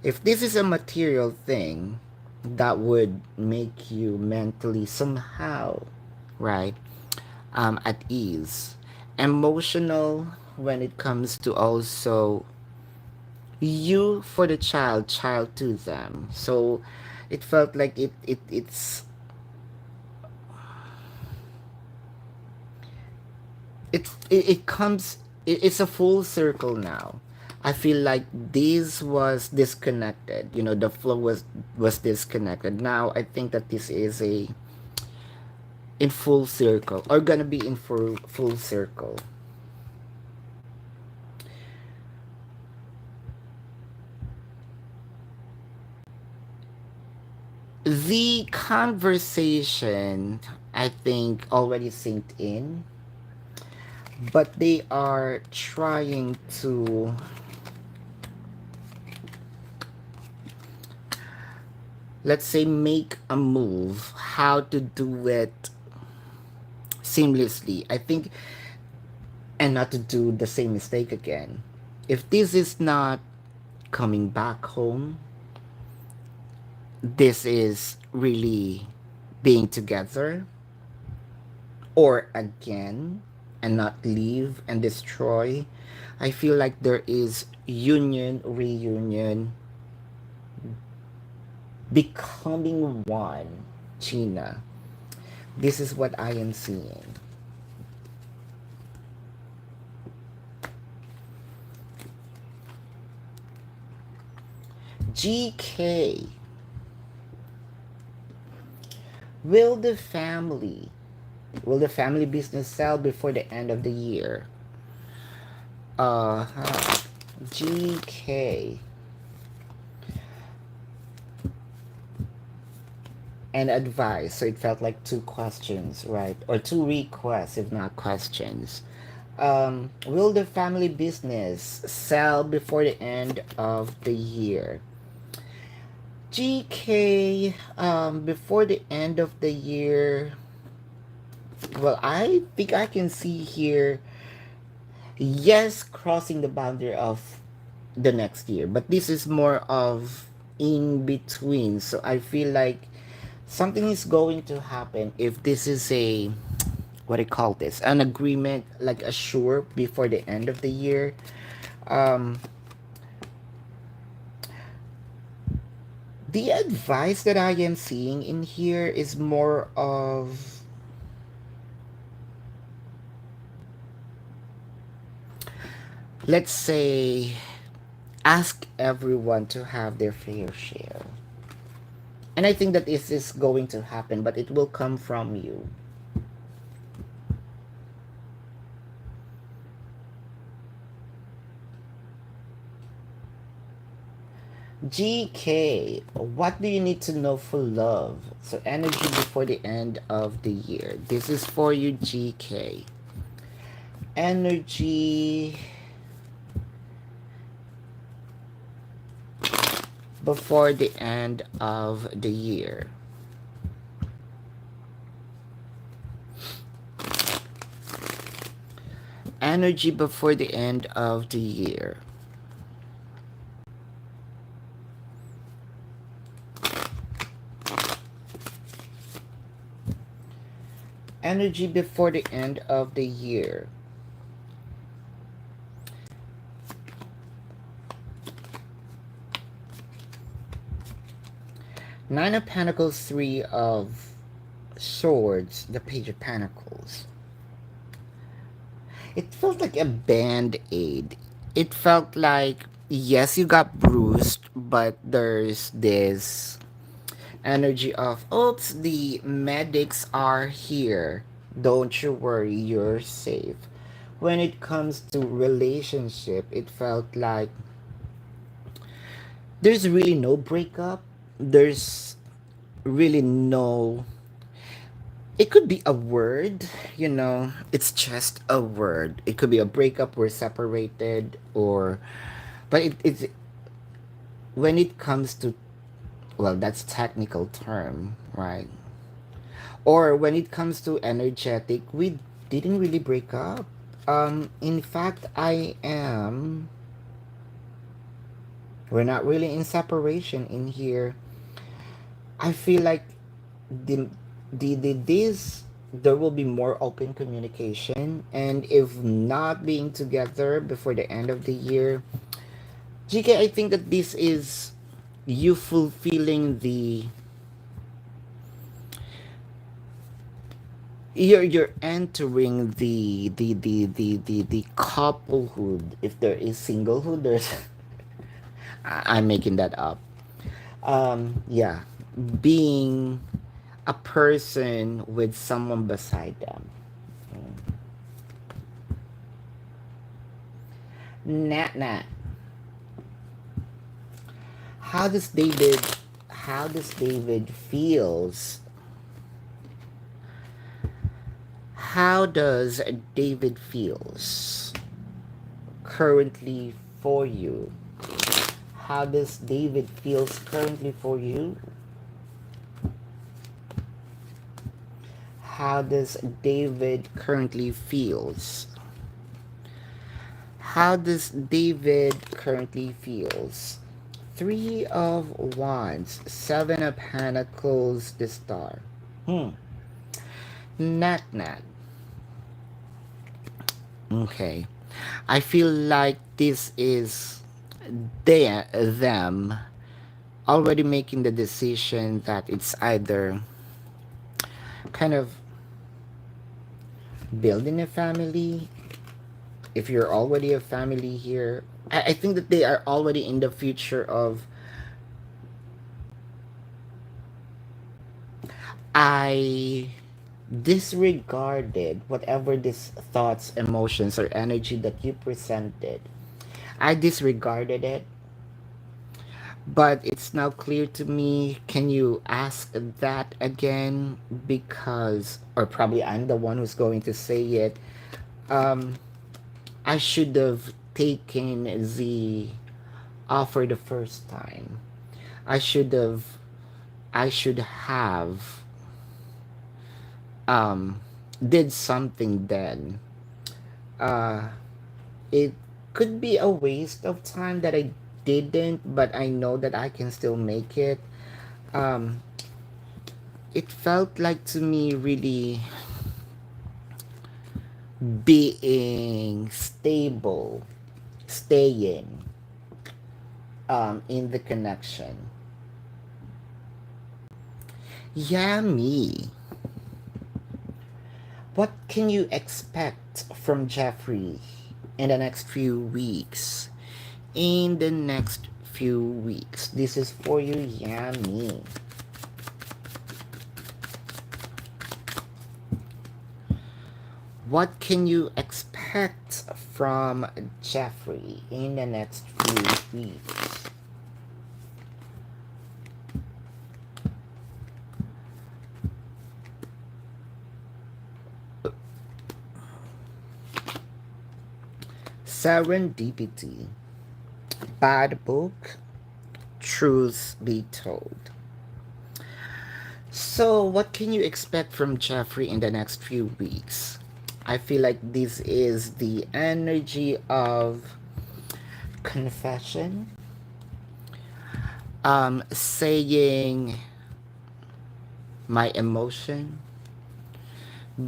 If this is a material thing, that would make you mentally somehow, right, at ease. Emotional when it comes to also you for the child to them. So it felt like it comes it's a full circle now. I feel like this was disconnected, you know, the flow was disconnected. Now I think that this is a in full circle, or gonna be in full circle. The conversation, I think, already synced in, but they are trying to, let's say, make a move, how to do it seamlessly. I think, and not to do the same mistake again. If this is not coming back home, this is really being together, or again, and not leave and destroy. I feel like there is union, reunion, becoming one. China. This is what I am seeing. GK. Will the family will the family business sell before the end of the year? Uh-huh. GK. And advice. So it felt like two questions, right? Or two requests, if not questions. Will the family business sell before the end of the year? GK, before the end of the year, well, I think I can see here, yes, crossing the boundary of the next year, but this is more of in between. So I feel like something is going to happen if this is a, what do you call this, an agreement, like a sure before the end of the year. um the advice that I am seeing in here is more of, let's say, ask everyone to have their fair share. And I think that this is going to happen, but it will come from you. GK, what do you need to know for love? So energy before the end of the year. This is for you, GK. Energy before the end of the year. Energy before the end of the year. Energy before the end of the year. Nine of Pentacles, Three of Swords, the Page of Pentacles. It felt like a band-aid. It felt like, yes, you got bruised, but there's this energy of, oops, the medics are here. Don't you worry, you're safe. When it comes to relationship, it felt like there's really no breakup. There's really no, it could be a word, it's just a word. It could be a breakup, we're separated, or, but it's, when it comes to, well, that's technical term, right? Or when it comes to energetic, we didn't really break up. In fact, we're not really in separation in here. I feel like the this, there will be more open communication, and if not being together before the end of the year, GK, I think that this is you fulfilling the, you're entering the couplehood. If there is singlehood, there's I'm making that up. Yeah, being a person with someone beside them. Nat Nat, how does David how does David feels? How does David feels currently for you? How does David feels currently for you? How does David currently feels? How does David currently feels? Three of Wands, Seven of Pentacles, the Star. Hmm. Nat nat. Okay. I feel like this is them already making the decision that it's either kind of building a family. If you're already a family here, I think that they are already in the future of I disregarded whatever these thoughts, emotions, or energy that you presented. I disregarded it, but it's now clear to me. Can you ask that again? Because, or probably I'm the one who's going to say it. Um, I should have taken the offer the first time. I should have. I should have um, did something then. Uh, it could be a waste of time that I didn't, but I know that I can still make it. Um, it felt like to me really being stable, staying in the connection. Yeah, me. What can you expect from Jeffrey in the next few weeks? In the next few weeks. This is for you, yeah, me. What can you expect from Jeffrey in the next few weeks? Serendipity. Bad book. Truth be told. So, what can you expect from Jeffrey in the next few weeks? I feel like this is the energy of confession, saying my emotion,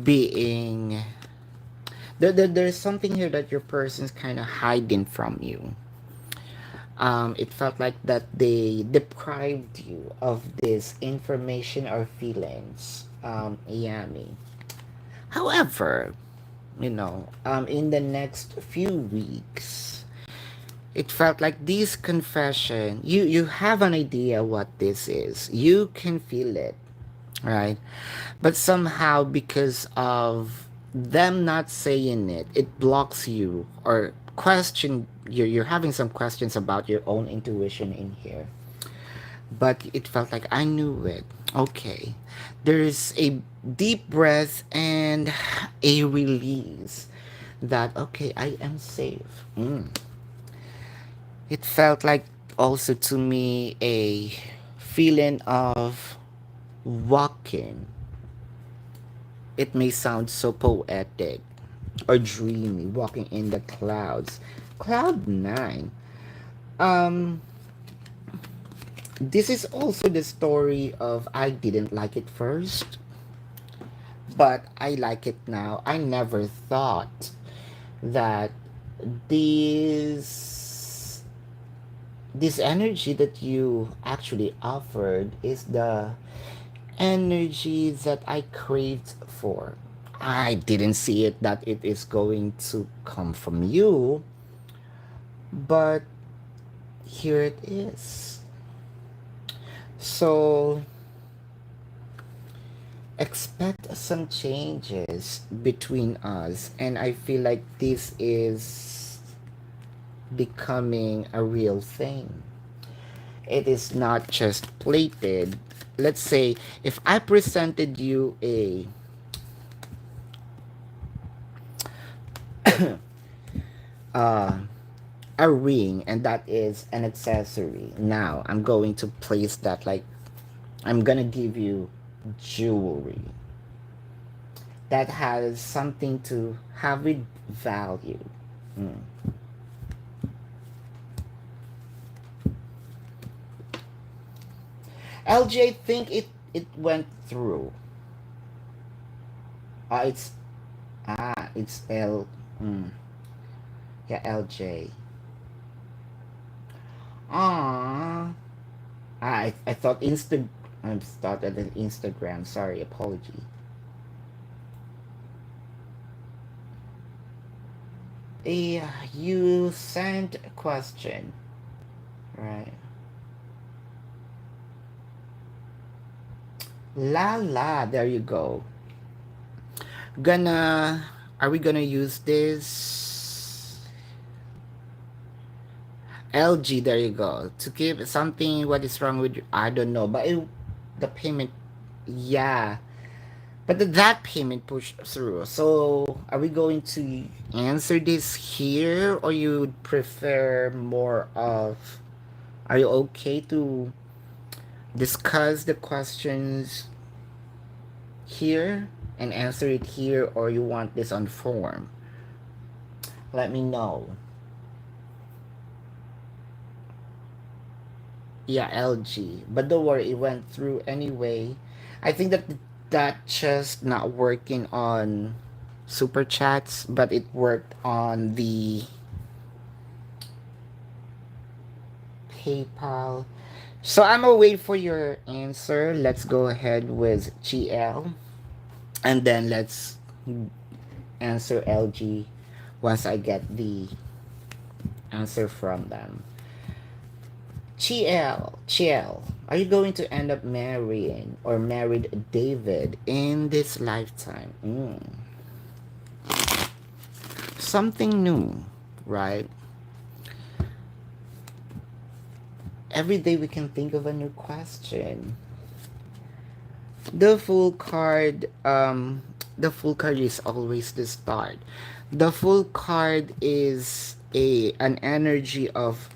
being there's something here that your person's kind of hiding from you. It felt like that they deprived you of this information or feelings, Yami. However, in the next few weeks, it felt like this confession, you have an idea what this is. You can feel it, right? But somehow, because of them not saying it, it blocks you or you're having some questions about your own intuition in here. But it felt like I knew it. Okay. There's a deep breath and a release that, okay, I am safe. It felt like also to me a feeling of walking. It may sound so poetic or dreamy, walking in the clouds. Cloud nine. Um, this is also the story of I didn't like it first, but I like it now. I never thought that this this energy that you actually offered is the energy that I craved for. I didn't see it that it is going to come from you, but here it is. So expect some changes between us, and I feel like this is becoming a real thing. It is not just plated. Let's say if I presented you uh, a ring and that is an accessory. Now I'm going to place that like I'm gonna give you jewelry that has something to have with value. Mm. LJ, think it went through. It's it's L. Mm, yeah, LJ. Ah, I thought I started an Instagram. Sorry, apology. You sent a question, right? La la, there you go. Gonna, are we gonna use this? LG, there you go. To give something, what is wrong with you? I don't know, but the payment, yeah. But that payment pushed through. So, are we going to answer this here, or you would prefer more of? Are you okay to discuss the questions here and answer it here, or you want this on form? Let me know. Yeah, LG. But don't worry, it went through anyway. I think that just not working on super chats, but it worked on the PayPal. So I'm gonna wait for your answer. Let's go ahead with GL, and then let's answer LG once I get the answer from them. GL, are you going to end up marrying or married David in this lifetime? Something new, right? Every day we can think of a new question. The full card, the full card is always the start. The full card is an energy of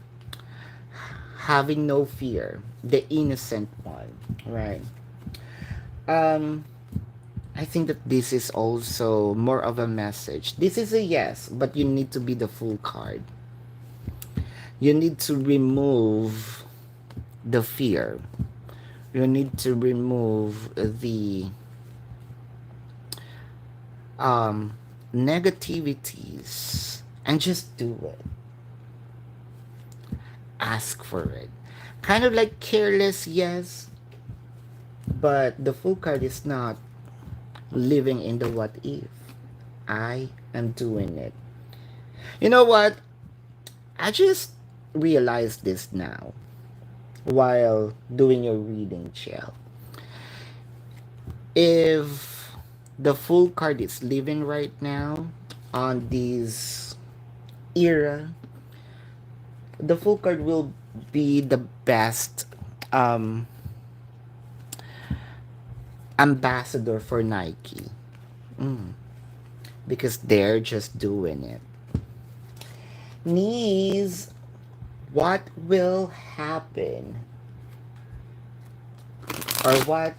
having no fear, the innocent one, right? Um, I think that this is also more of a message. This is a yes, but you need to be the full card. You need to remove the fear. You need to remove the um, negativities and just do it. Ask for it. Kind of like careless, yes, but the full card is not living in the what if. I am doing it. You know what? I just realized this now while doing your reading, Chill. If the full card is living right now on this era, the full card will be the best um, ambassador for Nike. Mm, because they're just doing it. Knees, what will happen? Or what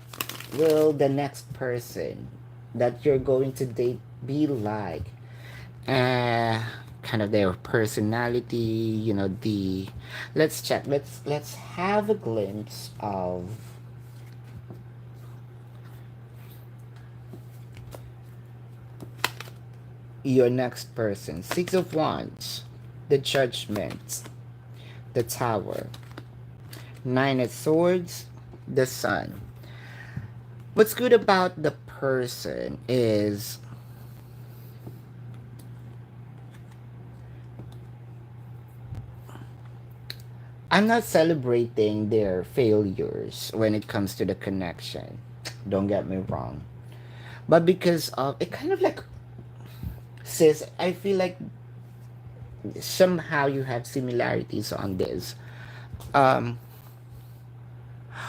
will the next person that you're going to date be like? Kind of their personality, the let's check. Let's have a glimpse of your next person. Six of Wands, the Judgment, the Tower, Nine of Swords, the Sun. What's good about the person is I'm not celebrating their failures when it comes to the connection. Don't get me wrong. But because of it kind of like sis, I feel like somehow you have similarities on this. Um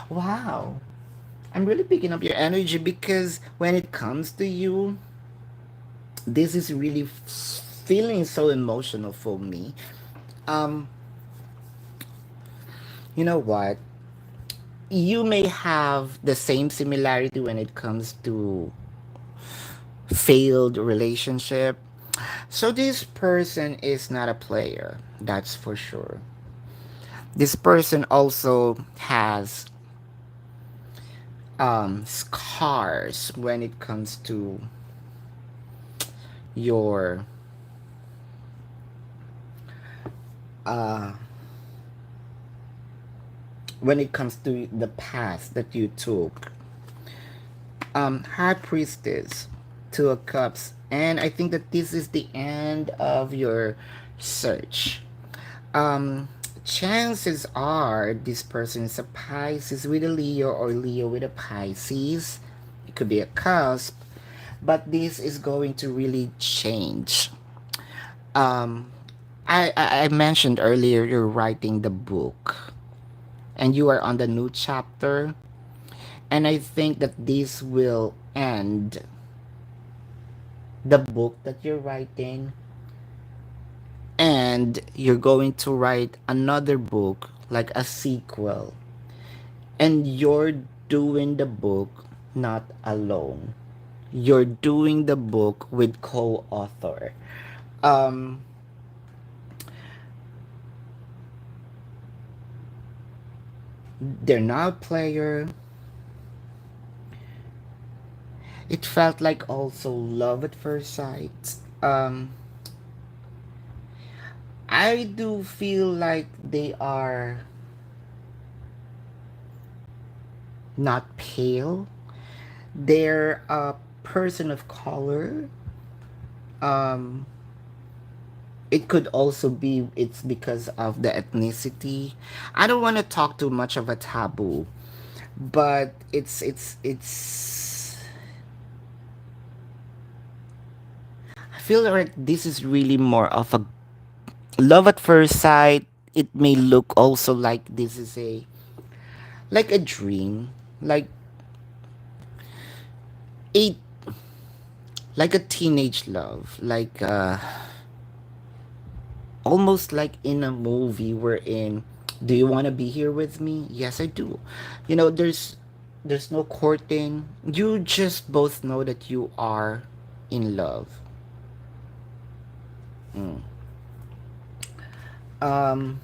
Wow. I'm really picking up your energy because when it comes to you, this is really feeling so emotional for me. Um, you know what? You may have the same similarity when it comes to failed relationship. So this person is not a player, that's for sure. This person also has scars when it comes to your uh, when it comes to the past that you took. High Priestess, Two of Cups, and I think that this is the end of your search. Um, Chances are this person is a Pisces with a Leo or Leo with a Pisces. It could be a cusp, but this is going to really change. Um, I mentioned earlier you're writing the book and you are on the new chapter, and I think that this will end the book that you're writing, and you're going to write another book like a sequel, and you're doing the book not alone, you're doing the book with co-author. um they're not a player. It felt like also love at first sight. I do feel like they are not pale. They're a person of color. Um, it could also be it's because of the ethnicity. I don't want to talk too much of a taboo, but it's. I feel like this is really more of a love at first sight. It may look also like this is a like a dream, like a like a teenage love, like almost like in a movie we're in. Do you want to be here with me? Yes, I do. You know, there's no courting. You just both know that you are in love. Mm. Um,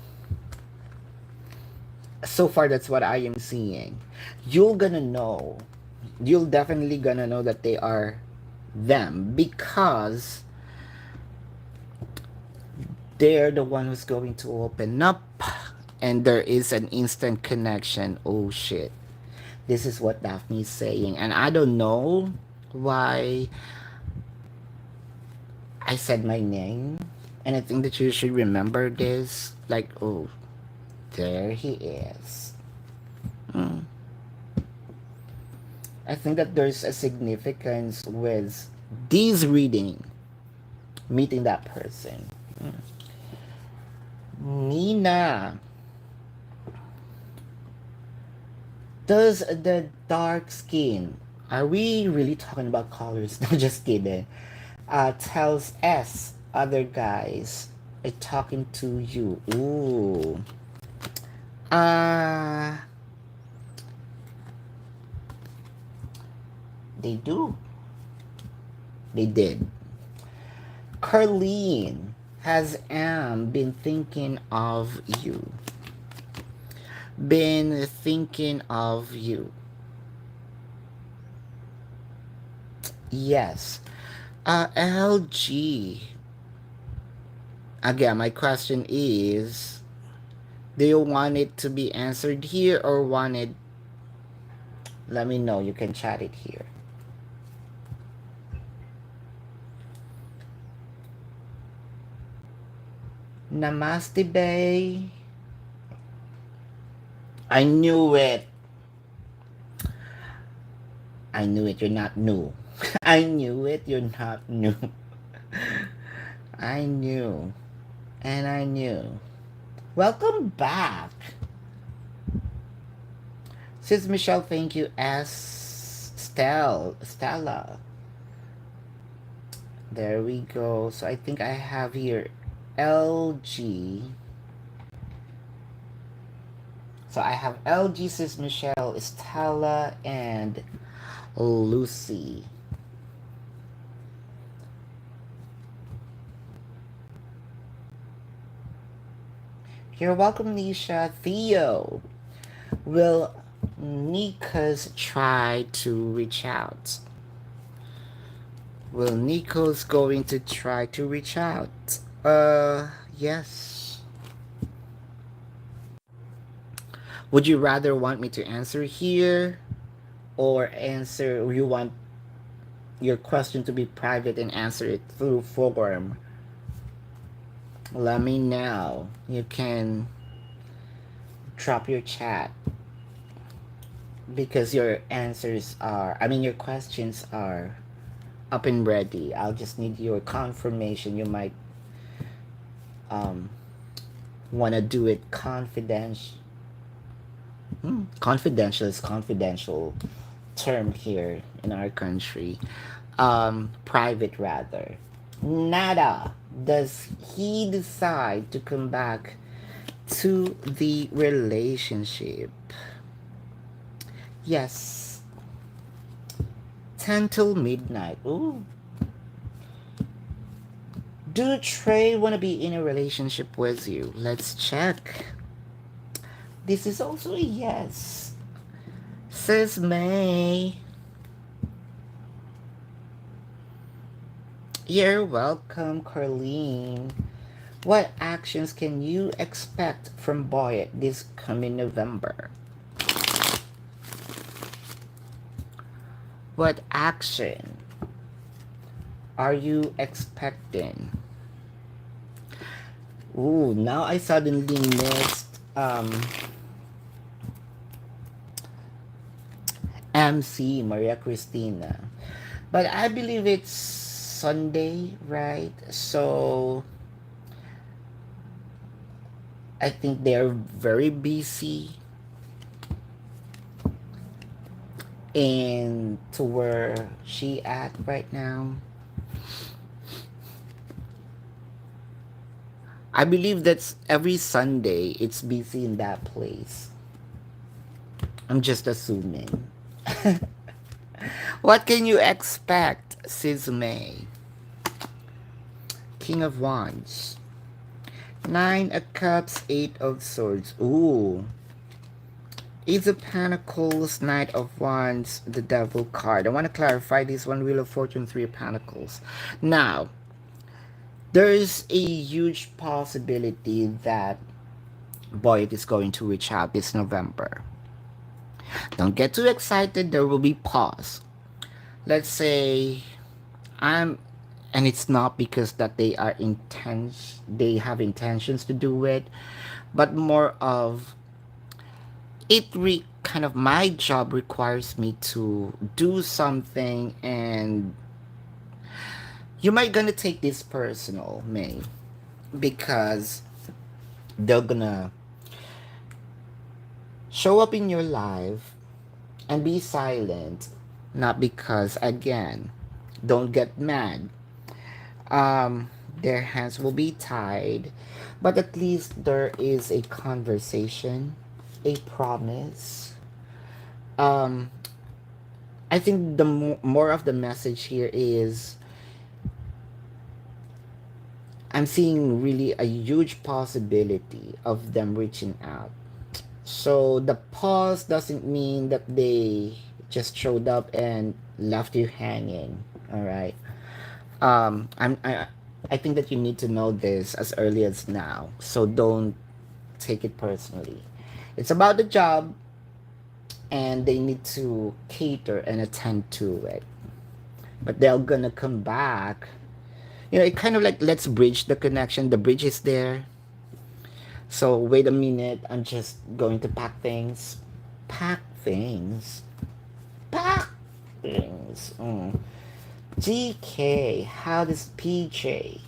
so far that's what I am seeing. You're gonna know. You'll definitely gonna know that they are them because they're the one who's going to open up, and there is an instant connection. Oh shit. This is what Daphne's saying. And I don't know why I said my name. And I think that you should remember this. Like, oh, there he is. Mm. I think that there's a significance with this reading, meeting that person. Mm. Nina, does the dark skin, are we really talking about colors? No, just kidding. Tells S other guys are talking to you. Ooh. Uh, they do. They did. Carlene has been thinking of you. Been thinking of you. Yes. LG. Again, my question is, do you want it to be answered here or want it? Let me know. You can chat it here. Namaste, Bay. I knew it. I knew it. You're not new. I knew it. You're not new. I knew. And I knew. Welcome back. Sis Michelle, thank you. Stella. There we go. So I think I have here LG. So I have LG, Sis Michelle, Stella, and Lucy. You're welcome, Nisha. Theo. Will Nikas try to reach out? Will Nico's going to try to reach out? Yes. Would you rather want me to answer here or you want your question to be private and answer it through form? Let me know. You can drop your chat because your questions are up and ready. I'll just need your confirmation. You might um, want to do it confidential. Confidential is confidential term here in our country. Private rather. Nada. Does he decide to come back to the relationship? Yes. 10 till midnight. Ooh. Do Trey want to be in a relationship with you? Let's check. This is also a yes. Says May. You're welcome, Carlene. What actions can you expect from Boyet this coming November? What action are you expecting? Ooh, now I suddenly missed MC Maria Cristina. But I believe it's Sunday, right? So I think they're very busy and to where she at right now. I believe that's every Sunday it's busy in that place. I'm just assuming. What can you expect, Sis May? King of Wands. 9 of Cups, 8 of Swords. Ooh. Ace of Pentacles, Knight of Wands, the Devil card. I want to clarify this one. Wheel of Fortune, 3 of Pentacles. Now, there's a huge possibility that Boyd is going to reach out this November. Don't get too excited. There will be pause. Let's say and it's not because that they have intentions to do it, but more of kind of my job requires me to do something, and you might gonna take this personal, May, because they're gonna show up in your life and be silent, not because, again, don't get mad. Their hands will be tied, but at least there is a conversation, a promise. um I think the more of the message here is I'm seeing really a huge possibility of them reaching out. So the pause doesn't mean that they just showed up and left you hanging. All right. I think that you need to know this as early as now. So don't take it personally. It's about the job, and they need to cater and attend to it. But they're gonna come back. It kind of like, let's bridge the connection. The bridge is there. So wait a minute. I'm just going to pack things. Pack things. Pack things. GK, how does PJ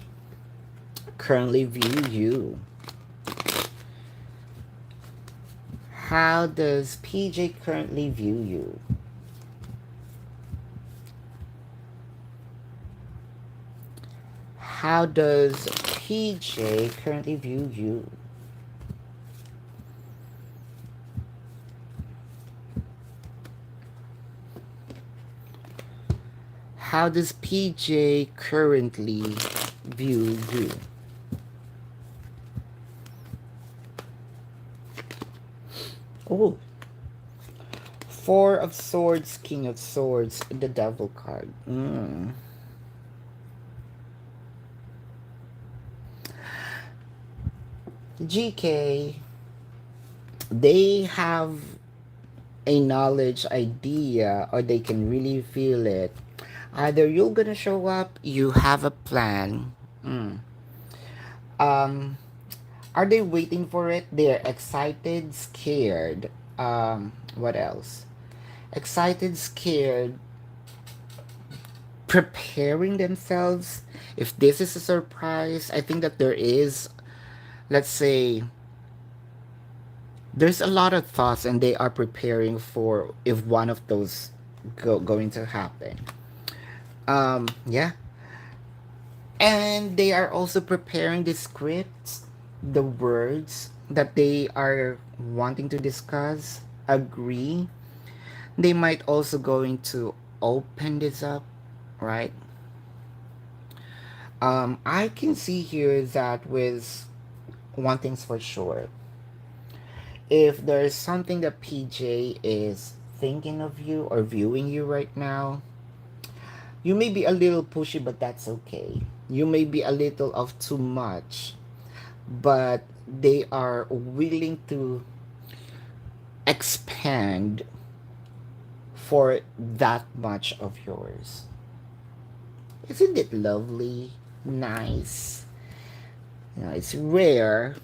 currently view you? How does PJ currently view you? How does PJ currently view you? How does PJ currently view you? Oh, Four of Swords, King of Swords, the Devil card. GK, they have a knowledge idea or they can really feel it. Either you're gonna show up, you have a plan. Um, are they waiting for it? They're excited, scared. What else? Excited, scared, preparing themselves. If this is a surprise, I think that there is, let's say, there's a lot of thoughts and they are preparing for if one of those going to happen. Yeah. And they are also preparing the scripts, the words that they are wanting to discuss, agree. They might also going to open this up, right? I can see here that with one thing's for sure. If there's something that PJ is thinking of you or viewing you right now, you may be a little pushy, but that's okay. You may be a little of too much, but they are willing to expand for that much of yours. Isn't it lovely? Nice. You know, it's rare.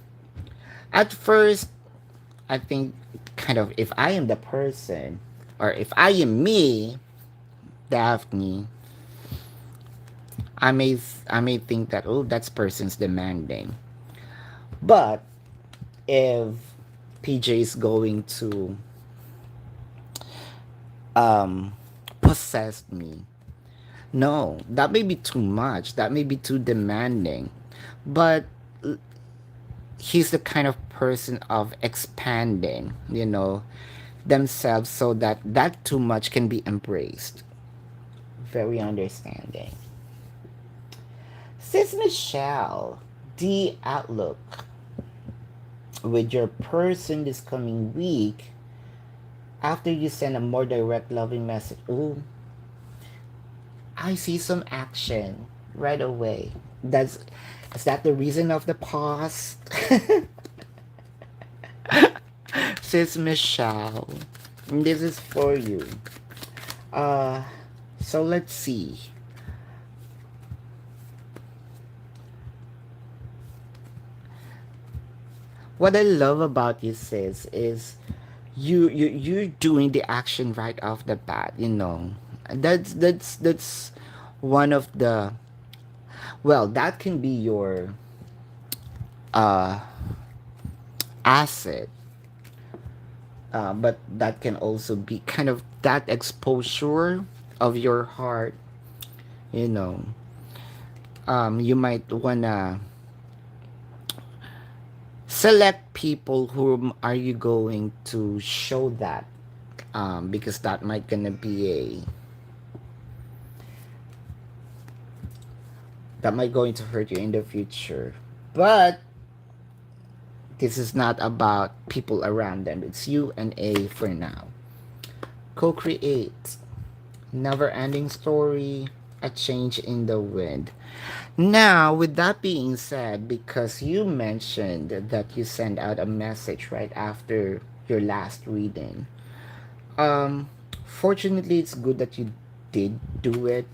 At first, I think kind of if I am the person or if I am me, Daphne, I may think that oh that person's demanding. But if PJ is going to um possess me, no, that may be too much. That may be too demanding. But he's the kind of person of expanding, themselves so that that too much can be embraced. Very understanding. Sis Michelle, the outlook with your person this coming week after you send a more direct loving message. Ooh, I see some action right away. Is that the reason of the pause? Sis Michelle, this is for you. Uh so let's see. What I love about you, sis, is you're doing the action right off the bat. That's one of the, well, that can be your uh asset, but that can also be kind of that exposure of your heart. You know, you might wanna select people whom are you going to show that, because that might gonna be that might going to hurt you in the future. But this is not about people around them. It's you and A for now. Co-create. Never ending story. A change in the wind. Now, with that being said, because you mentioned that you sent out a message right after your last reading, fortunately, it's good that you did do it.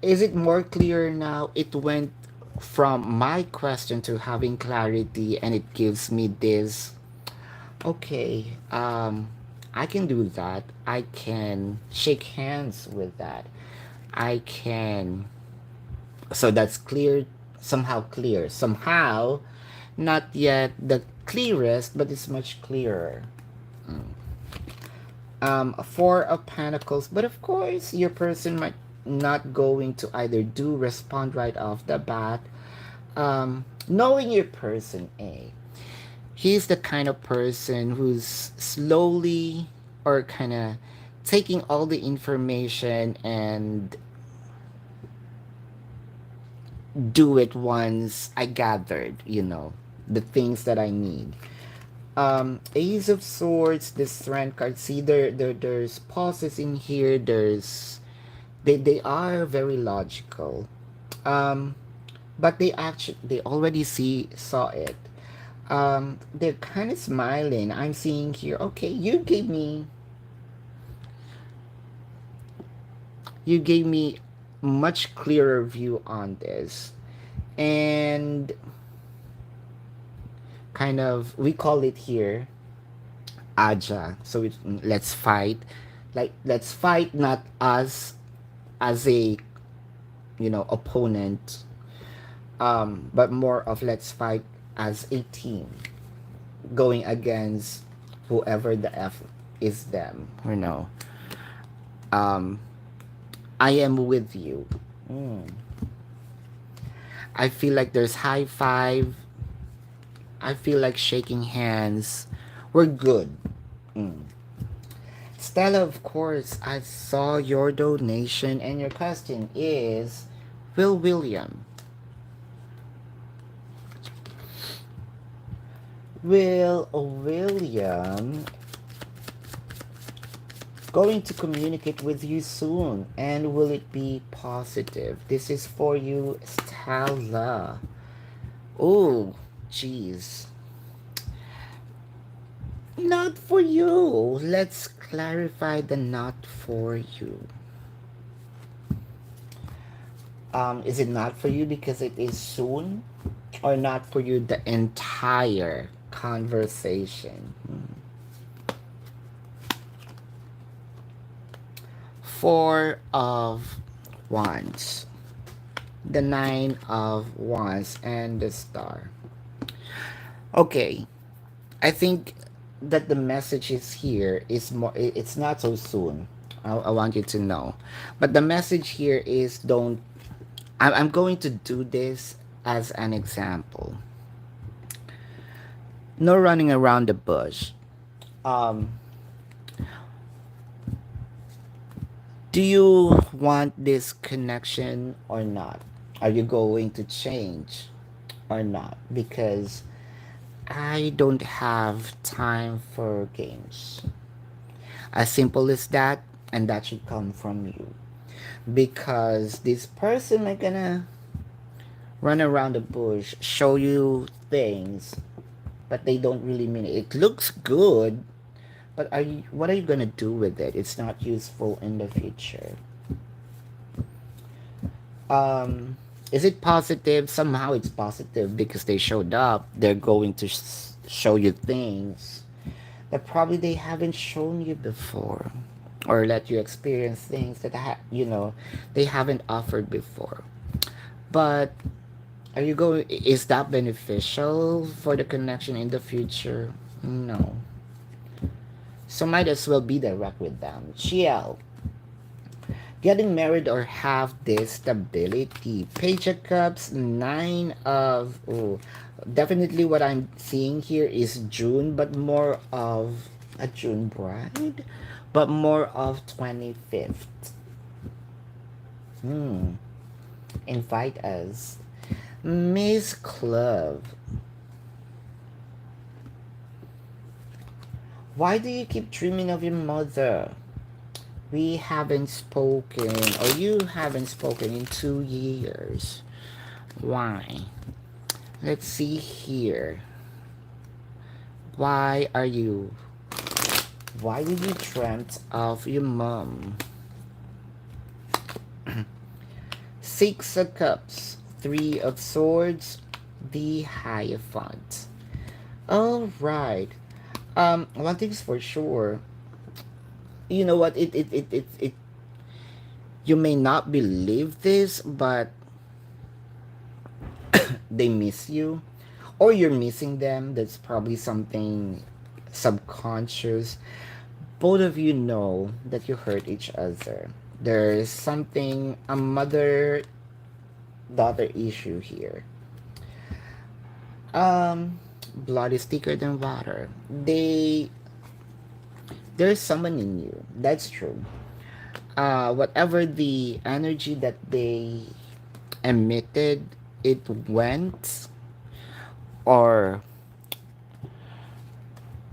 Is it more clear now? It went from my question to having clarity, and it gives me this. Okay, I can do that. I can shake hands with that. I can. So that's clear, somehow clear. Somehow, Not yet the clearest, but it's much clearer. Four of Pentacles, but of course, your person might not going to either do respond right off the bat. Knowing your person, he's the kind of person who's slowly or kind of taking all the information and do it once I gathered, the things that I need. Ace of Swords, the Strength card. See, there's pauses in here. They are very logical, um, but they already saw it. They're kind of smiling. I'm seeing here. Okay, you gave me much clearer view on this, and kind of we call it here aja. So let's fight, like let's fight, not us as a opponent, but more of let's fight as a team going against whoever the f is them. um I am with you. mm. I feel like there's high five. I feel like shaking hands. We're good. mm. Stella, of course, I saw your donation, and your question is, will William going to communicate with you soon, and will it be positive? This is for you, Stella. Oh, jeez. Not for you. Let's clarify the not for you. Is it not for you because it is soon, or not for you the entire conversation? Four of Wands, the Nine of Wands, and the Star. Okay, I think that the message is here is more. It's not so soon. I want you to know, but the message here is don't. I'm going to do this as an example. No running around the bush. Um, do you want this connection or not? Are you going to change or not? Because I don't have time for games. As simple as that, and that should come from you. Because this person might gonna run around the bush, show you things, but they don't really mean it. It looks good, but what are you gonna do with it? It's not useful in the future. Is it positive? Somehow it's positive because they showed up. They're going to show you things that probably they haven't shown you before, or let you experience things that they haven't offered before. But are you going? Is that beneficial for the connection in the future? No. So might as well be direct with them. Chill. Getting married or have this stability. Page of Cups, Nine of... Oh, definitely what I'm seeing here is June, but more of a June bride, but more of 25th. Invite us. Miss Club. Why do you keep dreaming of your mother? We haven't spoken, or you haven't spoken in 2 years. Why? Let's see here. Why did you dreamt of your mom? Six of Cups, Three of Swords, the Hierophant. All right. One thing's for sure. You know what? It. You may not believe this, but they miss you. or you're missing them. That's probably something subconscious. Both of you know that you hurt each other. There's something, a mother daughter issue here. Um, Blood is thicker than water. There's someone in you. That's true. Whatever the energy that they emitted, it went, or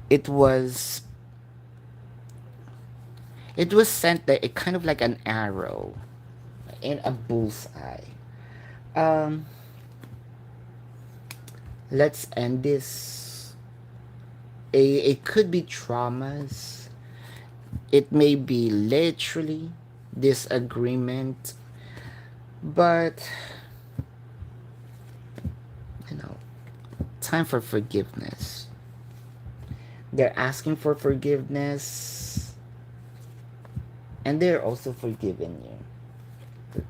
it was it was sent there, it kind of like an arrow in a bullseye. Um, let's end this. It could be traumas. It may be literally disagreement, but you know, time for forgiveness. They're asking for forgiveness, and they're also forgiving you.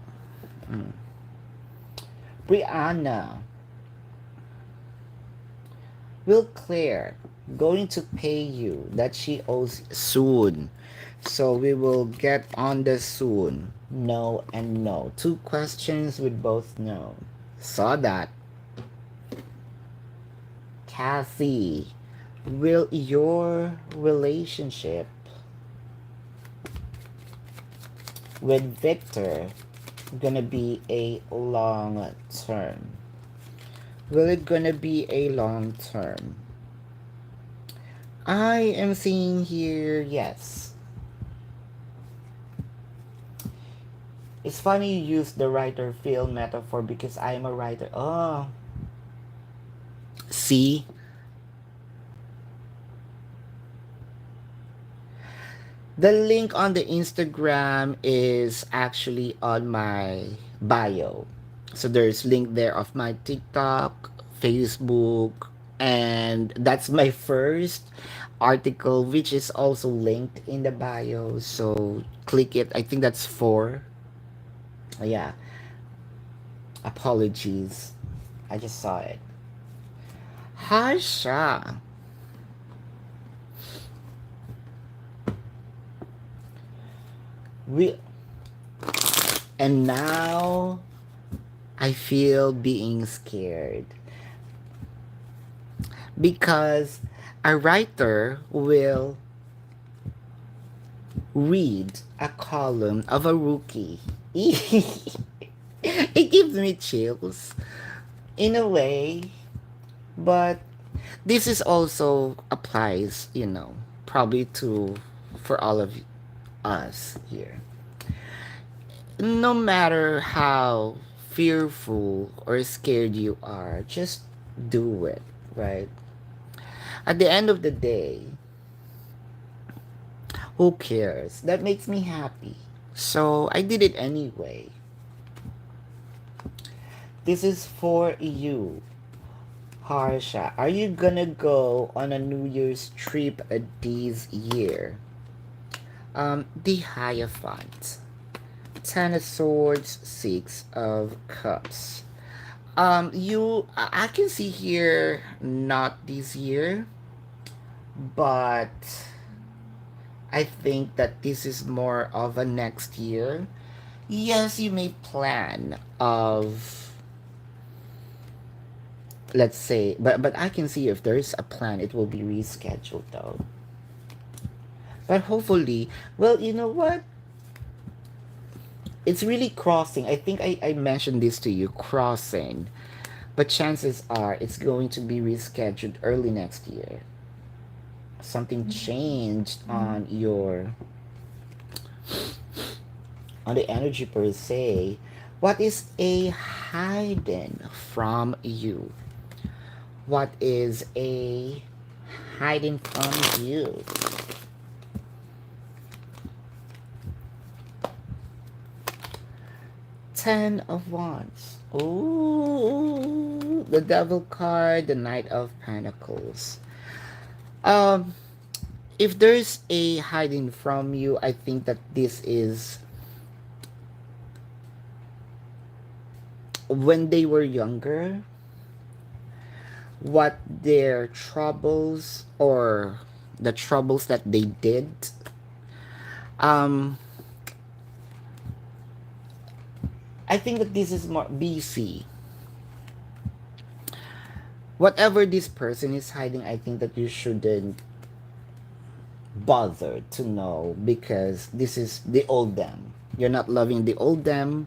Mm. Brianna, will Claire going to pay you that she owes soon? So we will get on this soon. No and no. Two questions with both no. Saw that. Kathy, will your relationship with Victor gonna be a long term? Will it gonna be a long term? I am seeing here yes. It's funny you use the writer film metaphor because I am a writer. Oh, see, the link on the Instagram is actually on my bio. So there's link there of my TikTok, Facebook, and that's my first article which is also linked in the bio. So click it. I think that's four. Yeah, apologies. I just saw it. Harsha. We and now I feel being scared because a writer will read a column of a rookie. It gives me chills in a way, but this is also applies, probably to for all of us here. No matter how fearful or scared you are, just do it, right? At the end of the day, who cares? That makes me happy. So I did it anyway. This is for you, Harsha. Are you gonna go on a New Year's trip this year? The Hierophant. Ten of Swords, Six of Cups. I can see here not this year, but I think that this is more of a next year. Yes, you may plan of, let's say, but I can see if there is a plan, it will be rescheduled though. But hopefully, well, you know what? It's really crossing. I think I mentioned this to you, crossing. But chances are it's going to be rescheduled early next year. Something changed on the energy per se. What is a hidden from you? What is a hiding from you? Ten of Wands. Ooh, the Devil card, the Knight of Pentacles. Um, if there's a hiding from you, I think that this is when they were younger, what their troubles or the troubles that they did. Um, I think that this is more BC. Whatever this person is hiding, I think that you shouldn't bother to know because this is the old them. You're not loving the old them,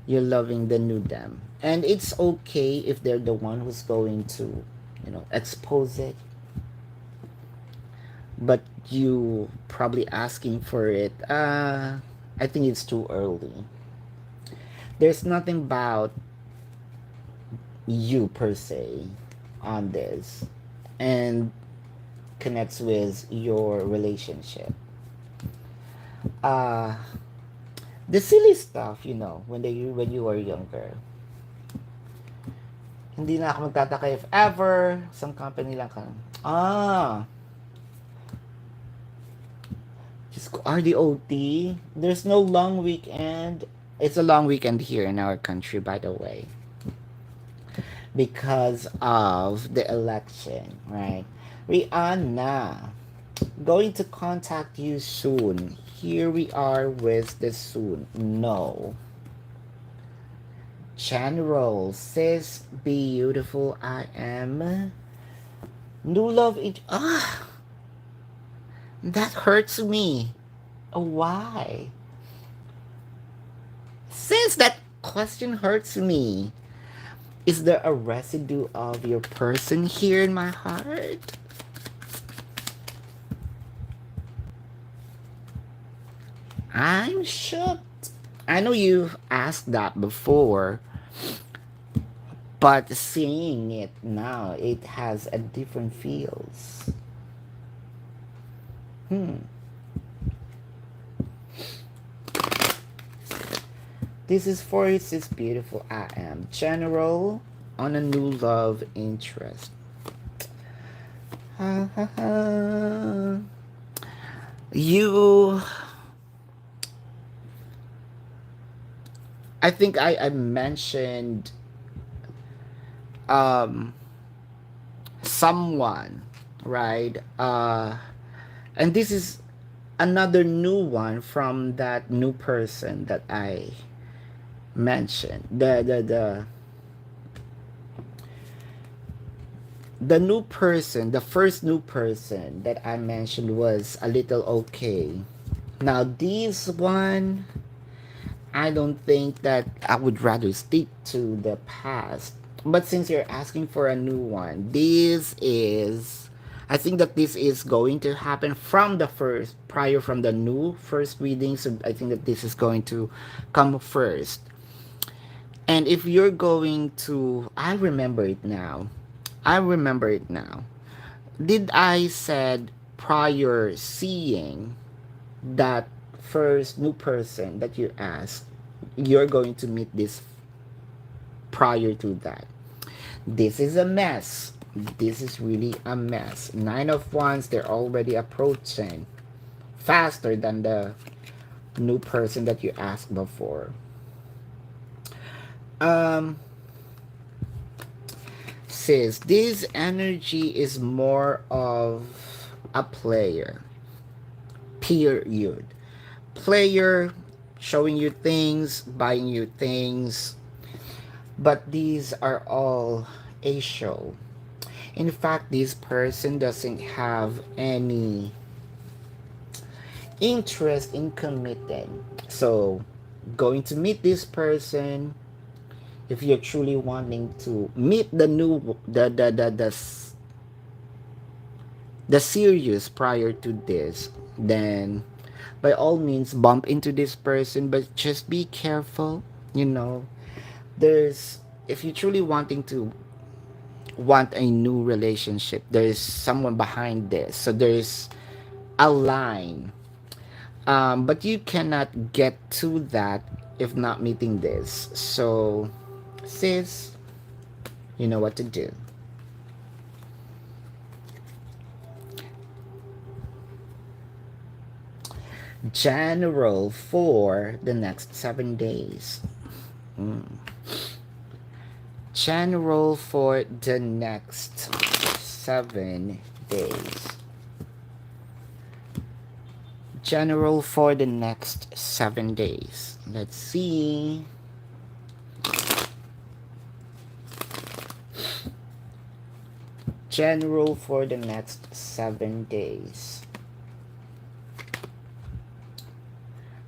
you're loving the new them. And it's okay if they're the one who's going to, expose it. But you probably asking for it. I think it's too early. There's nothing about you per se on this and connects with your relationship. Uh the silly stuff, when you were younger. Hindi na ako magtataka if ever some company lang ka. Just RDOT. There's no long weekend. It's a long weekend here in our country, by the way, because of the election, right? Rihanna, going to contact you soon. Here we are with the soon. No. General, sis, beautiful I am. New love it. That hurts me. Why? Since that question hurts me, is there a residue of your person here in my heart? I'm shocked. I know you've asked that before, but seeing it now, it has a different feels. This is for it's beautiful I am. General on a new love interest. You, I think I mentioned someone, right? And this is another new one from that new person that I mentioned. The new person, the first new person that I mentioned was a little okay. Now this one, I don't think that I would rather stick to the past. But since you're asking for a new one, I think that this is going to happen from the first, prior from the new first reading. So I think that this is going to come first. And if you're going to, I remember it now. I remember it now. Did I said prior seeing that first new person that you asked, you're going to meet this prior to that? This is a mess. This is really a mess. Nine of Wands, they're already approaching faster than the new person that you asked before. Sis, this energy is more of a player. Period. Player showing you things, buying you things, but these are all a show. In fact, this person doesn't have any interest in committing. So, going to meet this person, if you're truly wanting to meet the new the serious prior to this, then by all means bump into this person, but just be careful. You know, there's if you're truly wanting to want a new relationship, there's someone behind this. So there's a line. But you cannot get to that if not meeting this. So, sis, you know what to do. General for the next 7 days. General for the next 7 days. General for the next 7 days. Let's see. General for the next 7 days.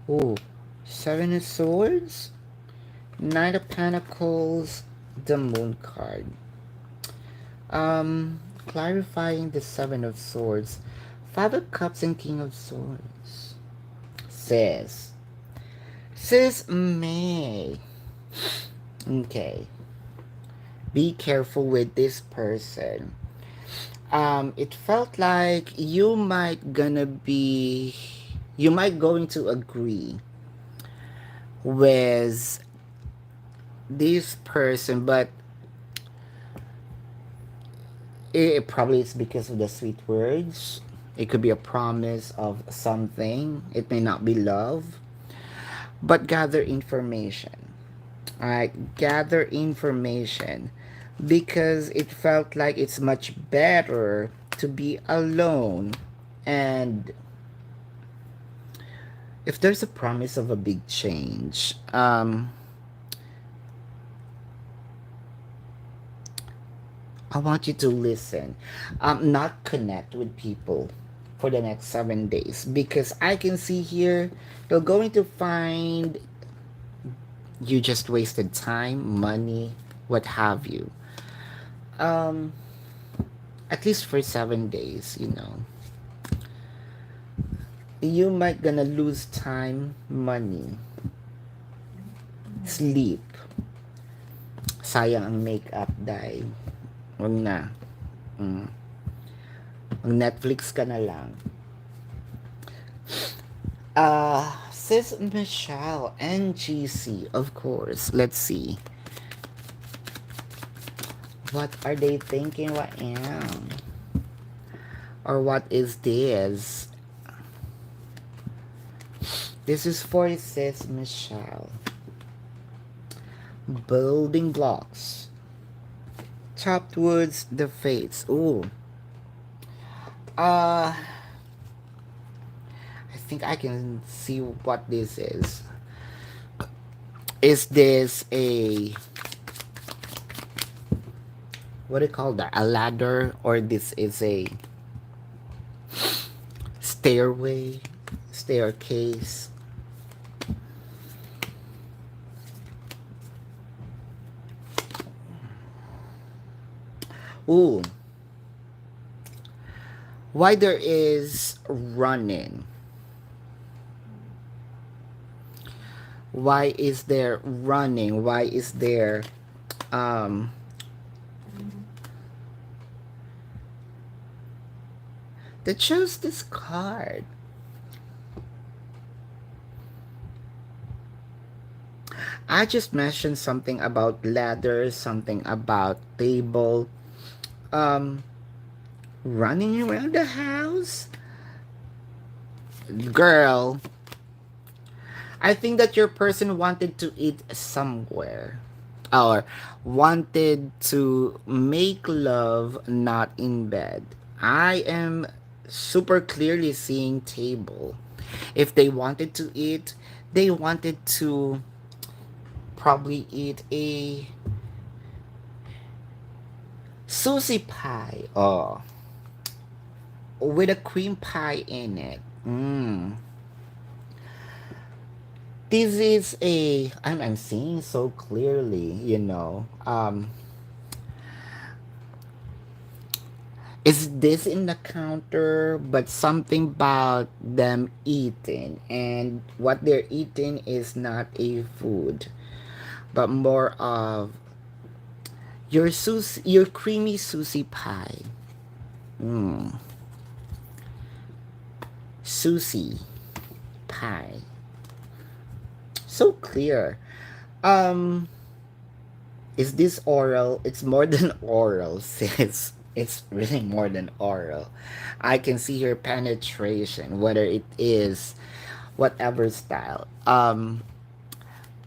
Ooh, Seven of Swords, Knight of Pentacles, the Moon card. Clarifying the Seven of Swords, Five of Cups and King of Swords. Sis May. Okay. Be careful with this person. It felt like you might going to agree with this person, but it probably is because of the sweet words. It could be a promise of something. It may not be love, but gather information. Alright, gather information because it felt like it's much better to be alone. And if there's a promise of a big change, I want you to listen, not connect with people for the next 7 days, because I can see here you're going to find you just wasted time, money, what have you. Um, at least for 7 days, you might gonna lose time, money, sleep. Sayang ang makeup dye. Huwag na. Mag-Netflix ka na lang. Sis Michelle, NGC, of course. Let's see. What are they thinking? What am? Or what is this? This is for Sis Michelle. Building blocks. Chopped woods, the fates. Ooh. I think I can see what this is. Is this what do you call that? A ladder, or this is a staircase? Ooh. Why there is running? Why is there running? Why is there they chose this card? I just mentioned something about ladder, something about table. Running around the house? Girl, I think that your person wanted to eat somewhere, or wanted to make love, not in bed. I am super clearly seeing table. If they wanted to eat, they wanted to probably eat a sushi pie, with a cream pie in it. This is I'm seeing so clearly, is this in the counter, but something about them eating, and what they're eating is not a food, but more of your creamy sushi pie. Sushi pie. So clear. Is this oral? It's more than oral, sis. It's really more than oral. I can see your penetration, whether it is whatever style.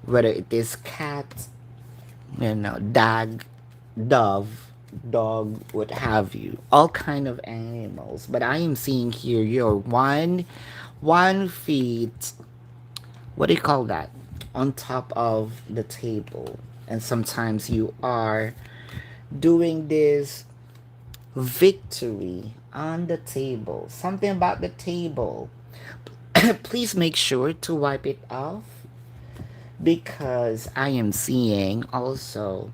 Whether it is cat, dog, dove, dog, what have you, all kind of animals. But I am seeing here you're 1 feet, what do you call that, on top of the table, and sometimes you are doing this victory on the table. Something about the table. Please make sure to wipe it off because I am seeing also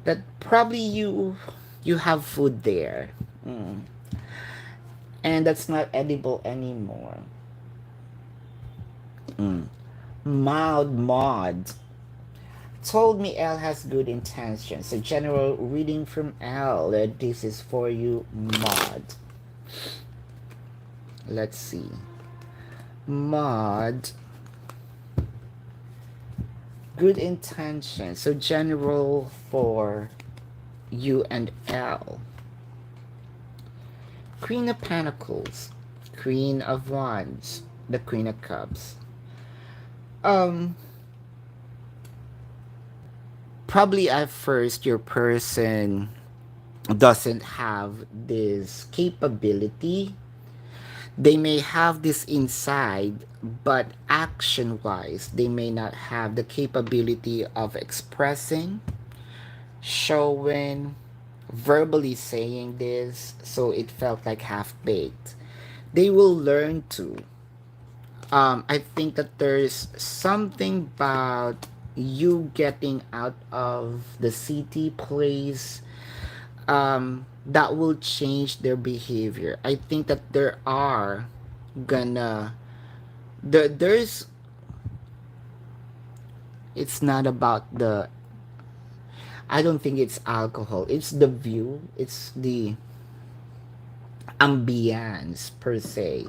that probably you have food there. Mm. And that's not edible anymore. Mm. Mod told me L has good intentions. A general reading from L. This is for you, Mod. Let's see. Mod, good intentions. So general for you and L. Queen of Pentacles, Queen of Wands, the Queen of Cups. Um, Probably at first your person doesn't have this capability. They may have this inside, but action wise, they may not have the capability of expressing, showing, verbally saying this, so it felt like half baked. They will learn to. I think that there's something about you getting out of the city place that will change their behavior. I think that there are gonna there's it's not about the, I don't think it's alcohol. It's the view. It's the ambience per se.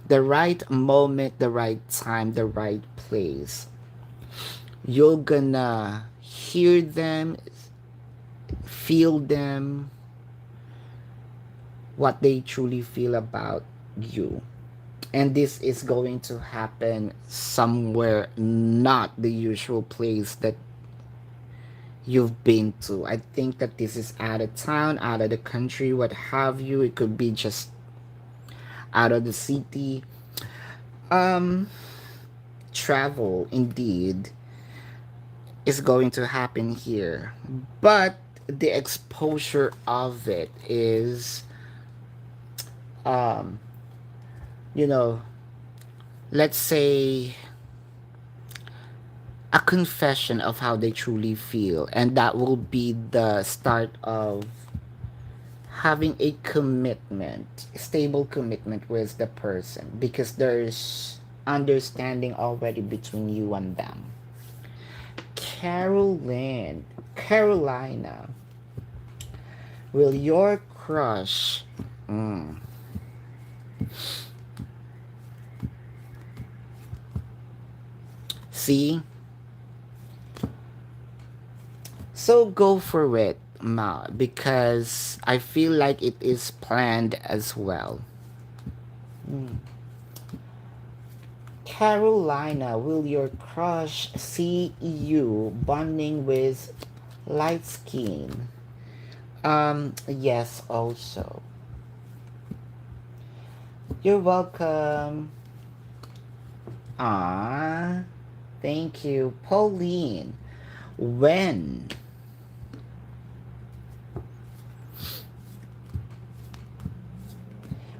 The right moment, the right time, the right place. You're gonna hear them, feel them, what they truly feel about you. And this is going to happen somewhere not the usual place that you've been to. I think that this is out of town, out of the country, what have you. It could be just out of the city. Um, Travel indeed is going to happen here, but the exposure of it is, um, you know, let's say a confession of how they truly feel, and that will be the start of having a commitment, stable commitment with the person, because there's understanding already between you and them. Carolina, will your crush, mm, see, so go for it, Ma, because I feel like it is planned as well. Mm. Carolina, will your crush see you bonding with light skin? Yes, also. You're welcome. Ah, thank you. Pauline, when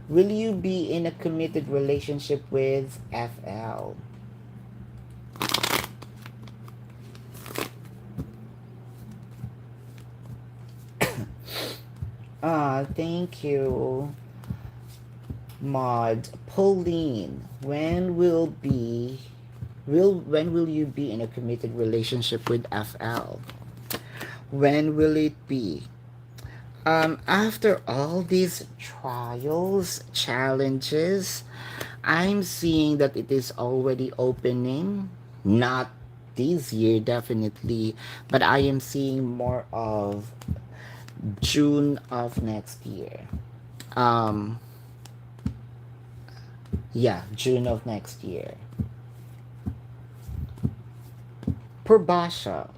will you be in a committed relationship with FL? Ah, thank you. Mod, Pauline, when will you be in a committed relationship with FL? When will it be? After all these trials, challenges, I'm seeing that it is already opening. Not this year, definitely, but I am seeing more of June of next year. Um, yeah, June of next year. Purbasha,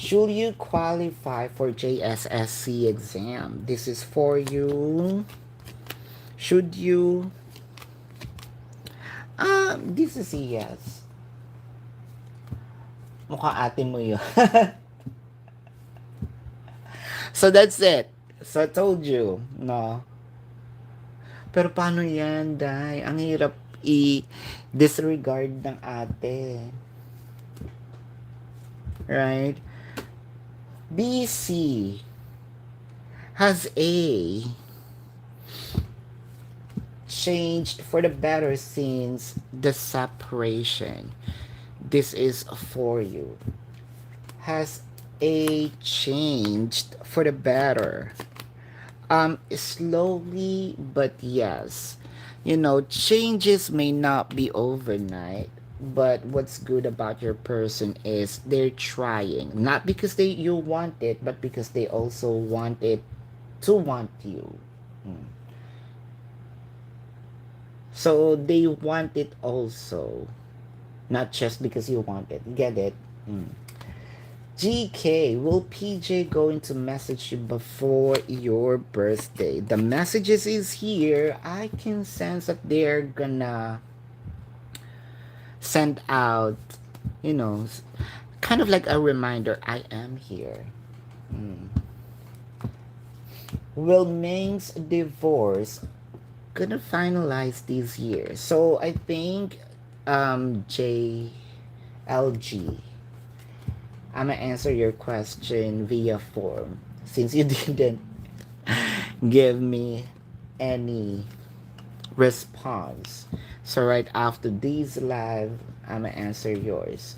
Should you qualify for JSSC exam? This is for you. Should you? This is a yes. Mukha ate mo yun. So that's it. So I told you, no. Pero paano yan, Day? Ang hirap i-disregard ng ate. Right? BC has A changed for the better since the separation. This is for you. Has A changed for the better? Slowly, but yes. You know, changes may not be overnight, but what's good about your person is they're trying. Not because you want it, but because they also want it to want you. Hmm. So they want it also. Not just because you want it. Get it? Hmm. GK, will PJ going to message you before your birthday? The messages is here. I can sense that they're gonna send out, you know, kind of like a reminder. I am here. Mm. Will Ming's divorce gonna finalize this year? So I think JLG, I'm gonna answer your question via form since you didn't give me any response. So right after this live, I'm gonna answer yours.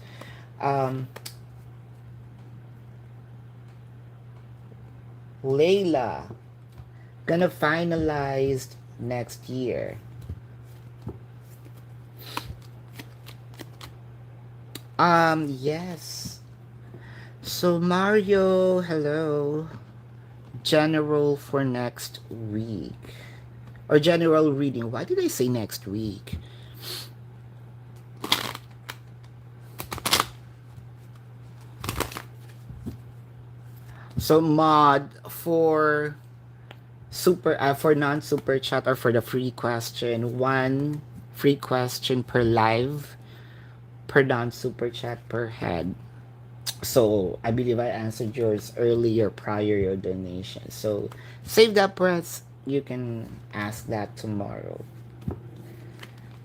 Um, Layla gonna finalize next year. Yes. So Mario, hello. General for next week. Or general reading. Why did I say next week? So mod for non super chat or for the free question, one free question per live, per non super chat per head. So I believe I answered yours earlier prior your donation. So save that press. You can ask that tomorrow.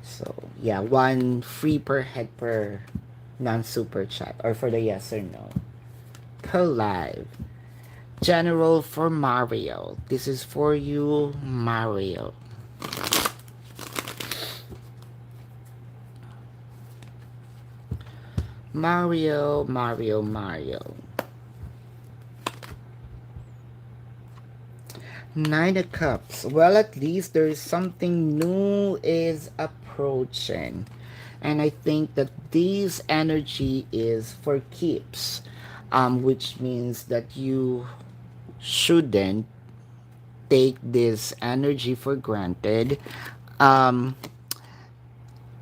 So yeah, one free per head per non super chat or for the yes or no per live. General for Mario. This is for you, Mario. Mario, Mario, Mario. Nine of Cups. Well, at least there is something new is approaching. And I think that this energy is for keeps. Which means that you shouldn't take this energy for granted. Um,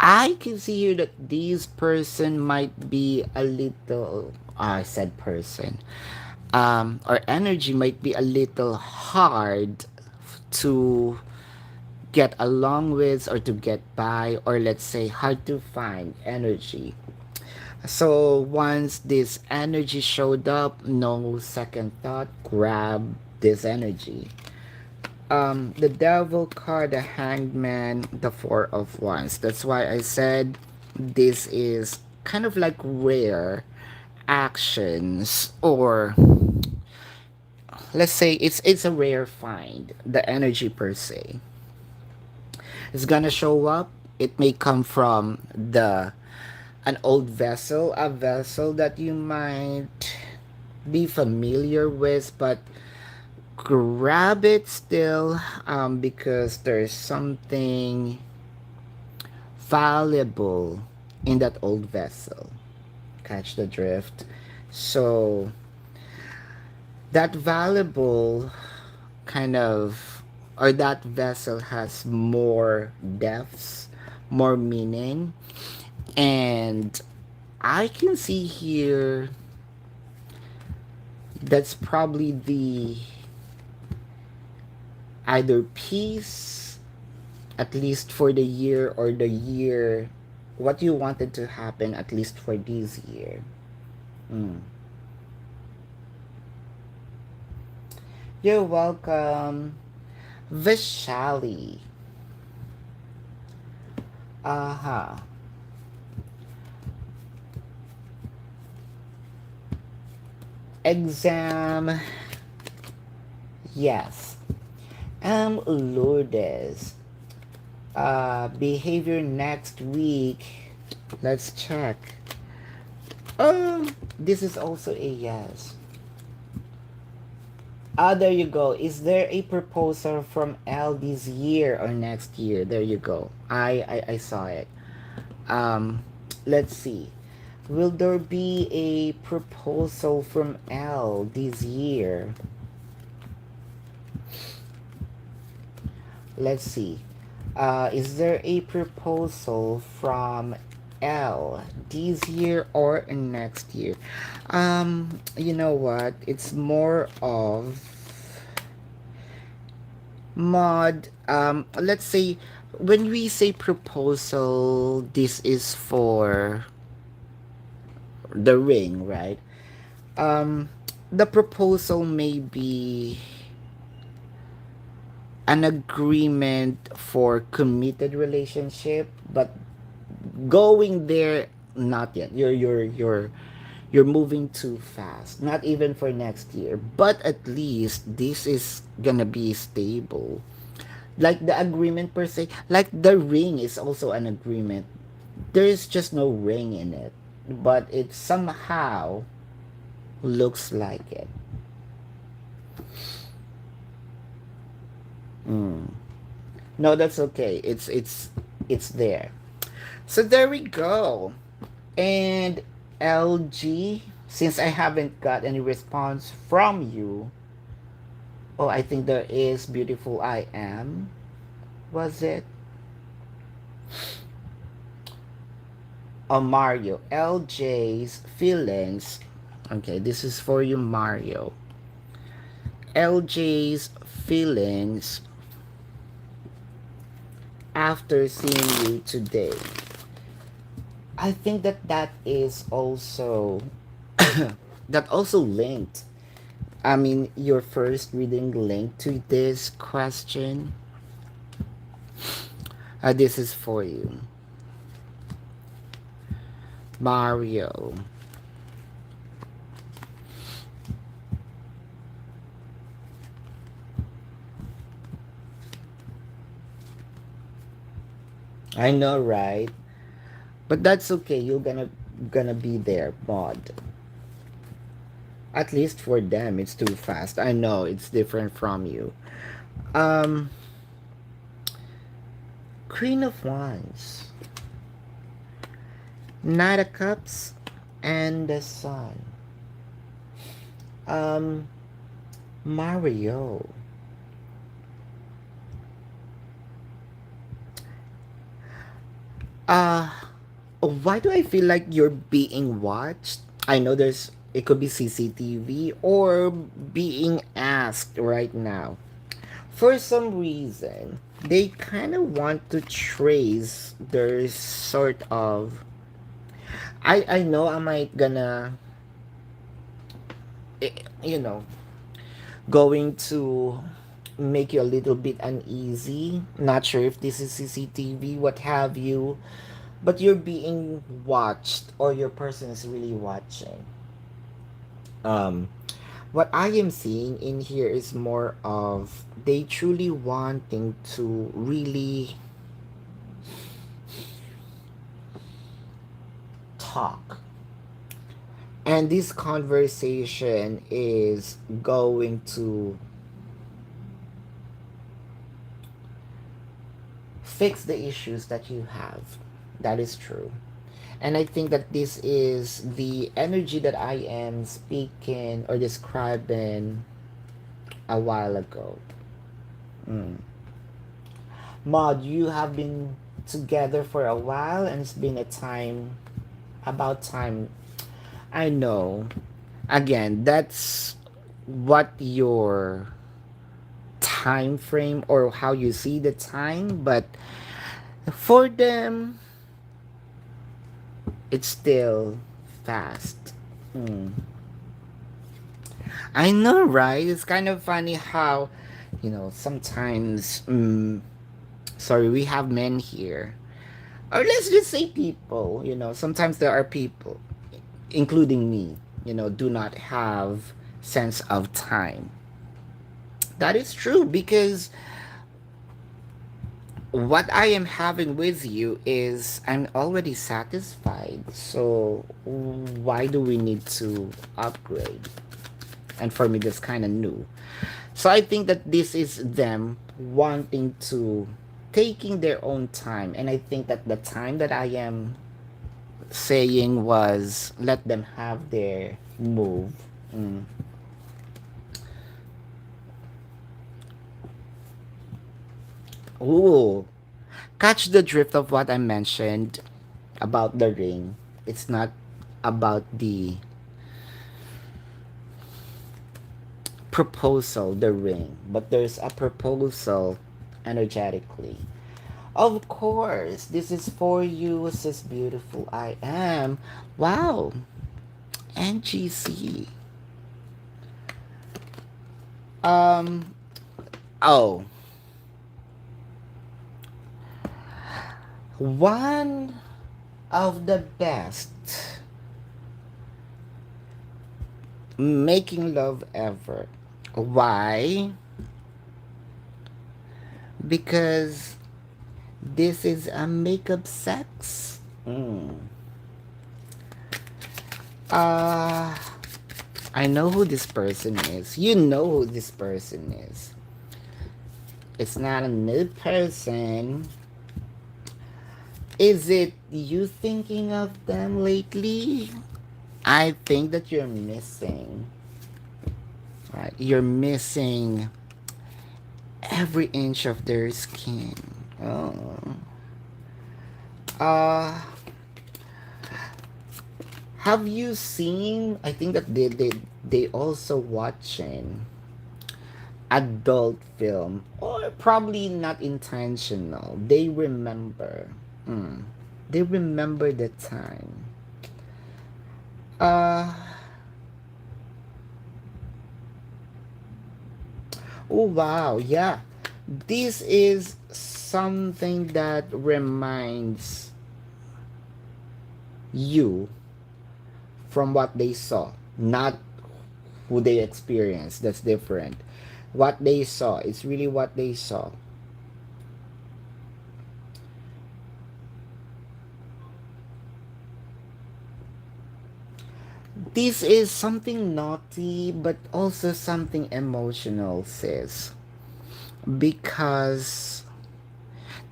I can see here that this person might be a little, I said person, or energy might be a little hard to get along with or to get by, or let's say hard to find energy. So once this energy showed up, no second thought, grab this energy. The devil card, the hanged man, the four of wands. That's why I said this is kind of like rare actions, or let's say it's a rare find. The energy per se is gonna show up. It may come from the an old vessel, a vessel that you might be familiar with, but grab it still, because there's something valuable in that old vessel. Catch the drift? So that valuable kind of, or that vessel has more depths, more meaning, and I can see here That's probably the either peace, at least for the year, or the year, what you wanted to happen, at least for this year. Mm. You're welcome. Vishali. Uh-huh. Exam. Yes. Lourdes. Behavior next week. Let's check. This is also a yes. Ah, there you go. Is there a proposal from L this year or next year? There you go. I saw it. Um, let's see. Will there be a proposal from L this year? Let's see. Is there a proposal from L this year or next year? You know what? It's more of mod. Let's say when we say proposal, this is for the ring, right? Um, the proposal may be an agreement for committed relationship, but going there, not yet. You're moving too fast. Not even for next year, but at least this is gonna be stable. Like the agreement per se, like the ring is also an agreement. There is just no ring in it, but it somehow looks like it. Mm. No, that's okay. It's there. So there we go. And LG, since I haven't got any response from you, oh, I think there is beautiful I am. Was it? Oh, Mario. LJ's feelings. Okay, this is for you, Mario. LJ's feelings after seeing you today. I think that is also that also linked. I mean, your first reading linked to this question. This is for you, Mario. I know, right? But that's okay. You're gonna be there, Bod. At least for them, it's too fast. I know it's different from you. Um, Queen of Wands, Knight of Cups, and the Sun. Um, Mario. Uh, why do I feel like you're being watched? I know there's it could be CCTV or being asked right now. For some reason, they kind of want to trace their sort of I know I might gonna you know going to make you a little bit uneasy. Not sure if this is CCTV, what have you, but you're being watched or your person is really watching. Um, what I am seeing in here is more of they truly wanting to really talk. And this conversation is going to fix the issues that you have. That is true. And I think that this is the energy that I am speaking or describing a while ago. Mm. Maud, you have been together for a while and it's been a time, about time. I know. Again, that's what your time frame or how you see the time, but for them, it's still fast. Mm. I know, right? It's kind of funny how, sometimes, sorry, we have men here. Or let's just say people, sometimes there are people, including me, do not have sense of time. That is true because what I am having with you is I'm already satisfied. So why do we need to upgrade? And for me, that's kind of new. So I think that this is them wanting to taking their own time. And I think that the time that I am saying was let them have their move. Mm. Ooh, catch the drift of what I mentioned about the ring. It's not about the proposal, the ring, but there's a proposal energetically. Of course, this is for you, sis beautiful I am. Wow, NGC. Um, oh, one of the best making love ever. Why? Because this is a makeup sex. Uh, I know who this person is. You know who this person is. It's not a new person. Is it you thinking of them lately? I think that you're missing. Right? You're missing every inch of their skin. Oh. Uh have you seen, I think that they also watching adult film or probably not intentional. They remember. Mm. They remember the time. Uh oh wow, yeah. This is something that reminds you from what they saw, not who they experienced. That's different. What they saw, it's really what they saw. This is something naughty, but also something emotional, sis. Because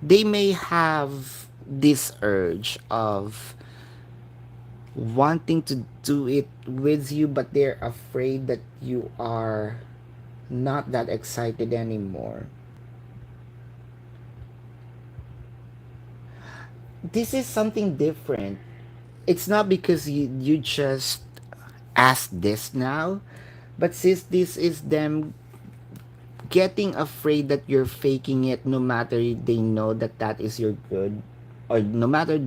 they may have this urge of wanting to do it with you, but they're afraid that you are not that excited anymore. This is something different. It's not because you just ask this now, but since this is them getting afraid that you're faking it, no matter they know that that is your good, or no matter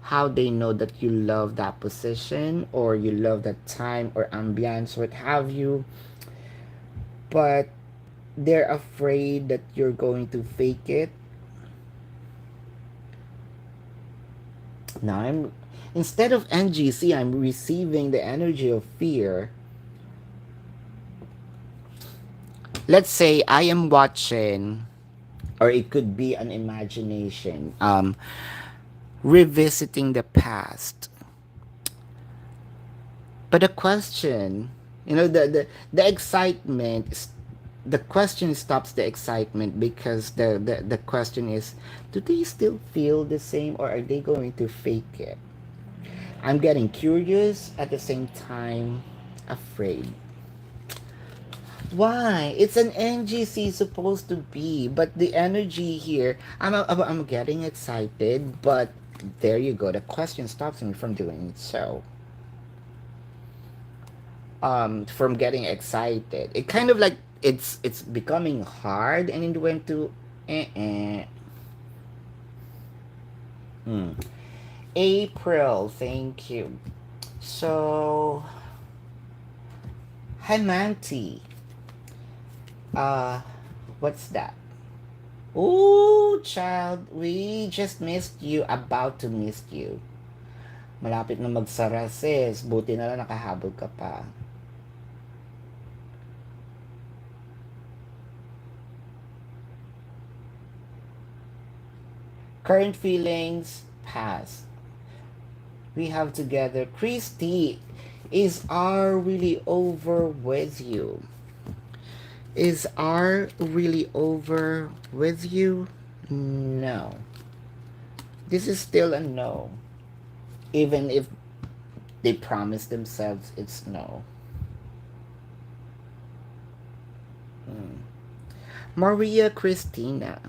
how they know that you love that position or you love that time or ambience, what have you, but they're afraid that you're going to fake it. Now I'm instead of NGC, I'm receiving the energy of fear. Let's say I am watching, or it could be an imagination, revisiting the past. But the question, the excitement, the question stops the excitement because the question is, do they still feel the same or are they going to fake it? I'm getting curious at the same time afraid. Why? It's an NGC supposed to be, but the energy here, I'm getting excited, but there you go. The question stops me from doing so. from getting excited. It kind of like it's becoming hard, and it went to eh, eh. Hmm. April, thank you. So, hi Manti. Uh, what's that? Oh, child, we just missed you. About to miss you. Malapit na magsara, sis. Buti na lang nakahabol ka pa. Current feelings, past. We have together. Christy, is R really over with you? Is R really over with you? No. This is still a no. Even if they promise themselves it's no. Hmm. Maria Christina.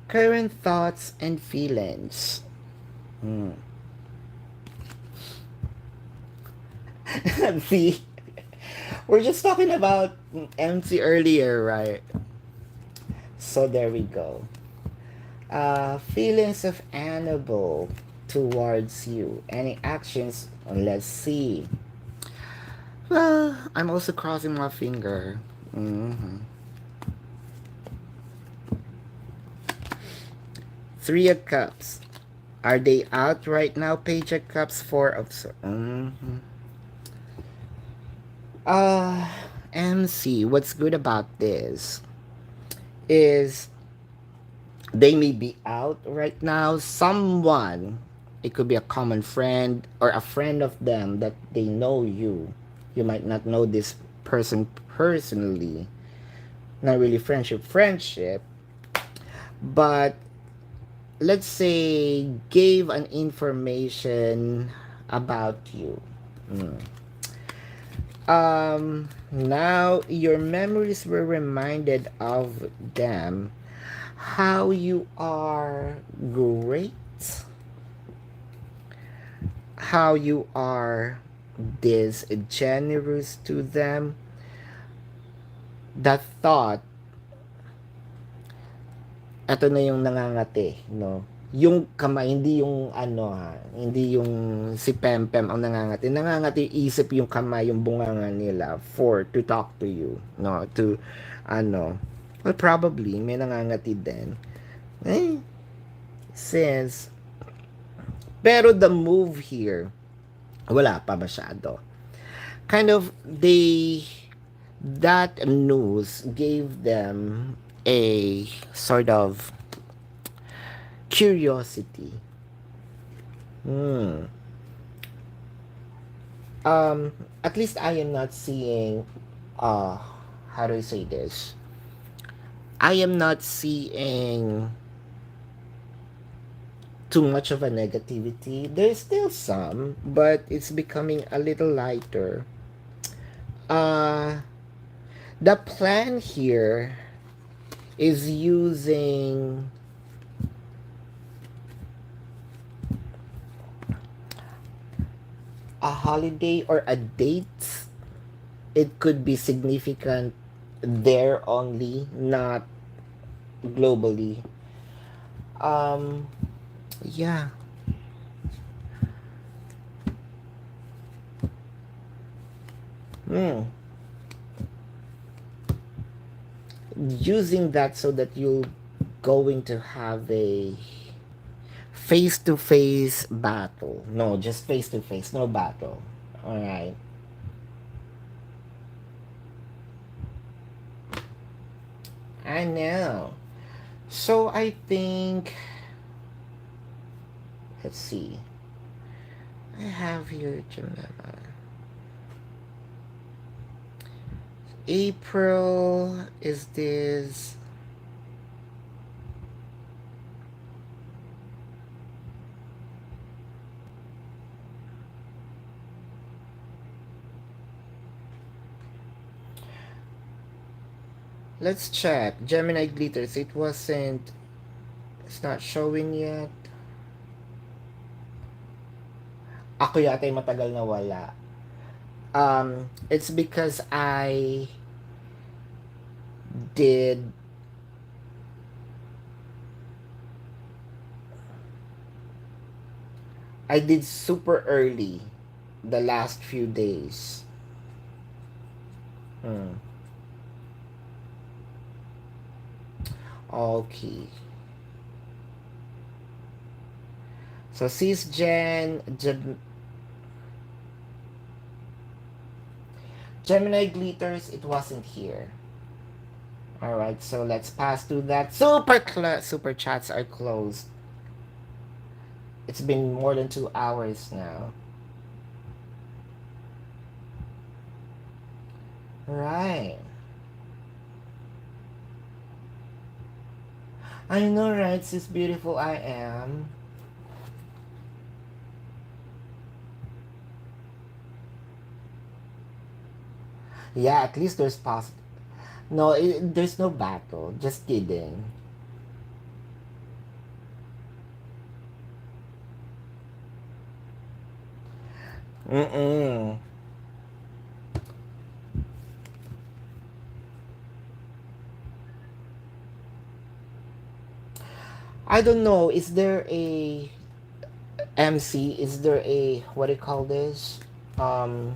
Current thoughts and feelings. Hmm. See, we're just talking about MC earlier, right? So there we go. Feelings of Annabelle towards you. Any actions? Let's see. Well, I'm also crossing my finger. hmm Three of Cups. Are they out right now? Page of Cups, Four of Uh, MC, what's good about this is they may be out right now. Someone, it could be a common friend or a friend of them that they know you. You might not know this person personally. Not really friendship, but let's say gave an information about you. Mm. Now your memories were reminded of them, how you are great, how you are this generous to them. That thought, eto na yung nangangati, no? Yung kamay, hindi yung ano ha, hindi yung si Pempem ang nangangati. Nangangati isip yung kamay, yung bunganga nila for to talk to you, no? To, ano, well, probably, may nangangati din. Eh, since, pero the move here, wala pa masyado. Kind of, that news gave them a sort of curiosity. Hmm. At least I am not seeing, uh, how do I say this? I am not seeing too much of a negativity. There's still some, but it's becoming a little lighter. Uh, the plan here is using a holiday or a date. It could be significant there only, not globally. Um, yeah. Hmm. Using that so that you're going to have a face to face battle. No, just face to face, no battle. Alright. I know. So I think, let's see. I have here Gemini. April is this. Let's check. Gemini glitters. It wasn't. It's not showing yet. Ako yata yung matagal na wala. It's because did I did super early the last few days. Hmm. Okay. So Gemini glitters, it wasn't here. All right, so let's pass to that. Super chats are closed. It's been more than 2 hours now. Right. I know, right? Sis beautiful I am. Yeah, at least there's No, there's no battle. Just kidding. Mm-mm. I don't know. Is there a MC? Is there a what do you call this? Um,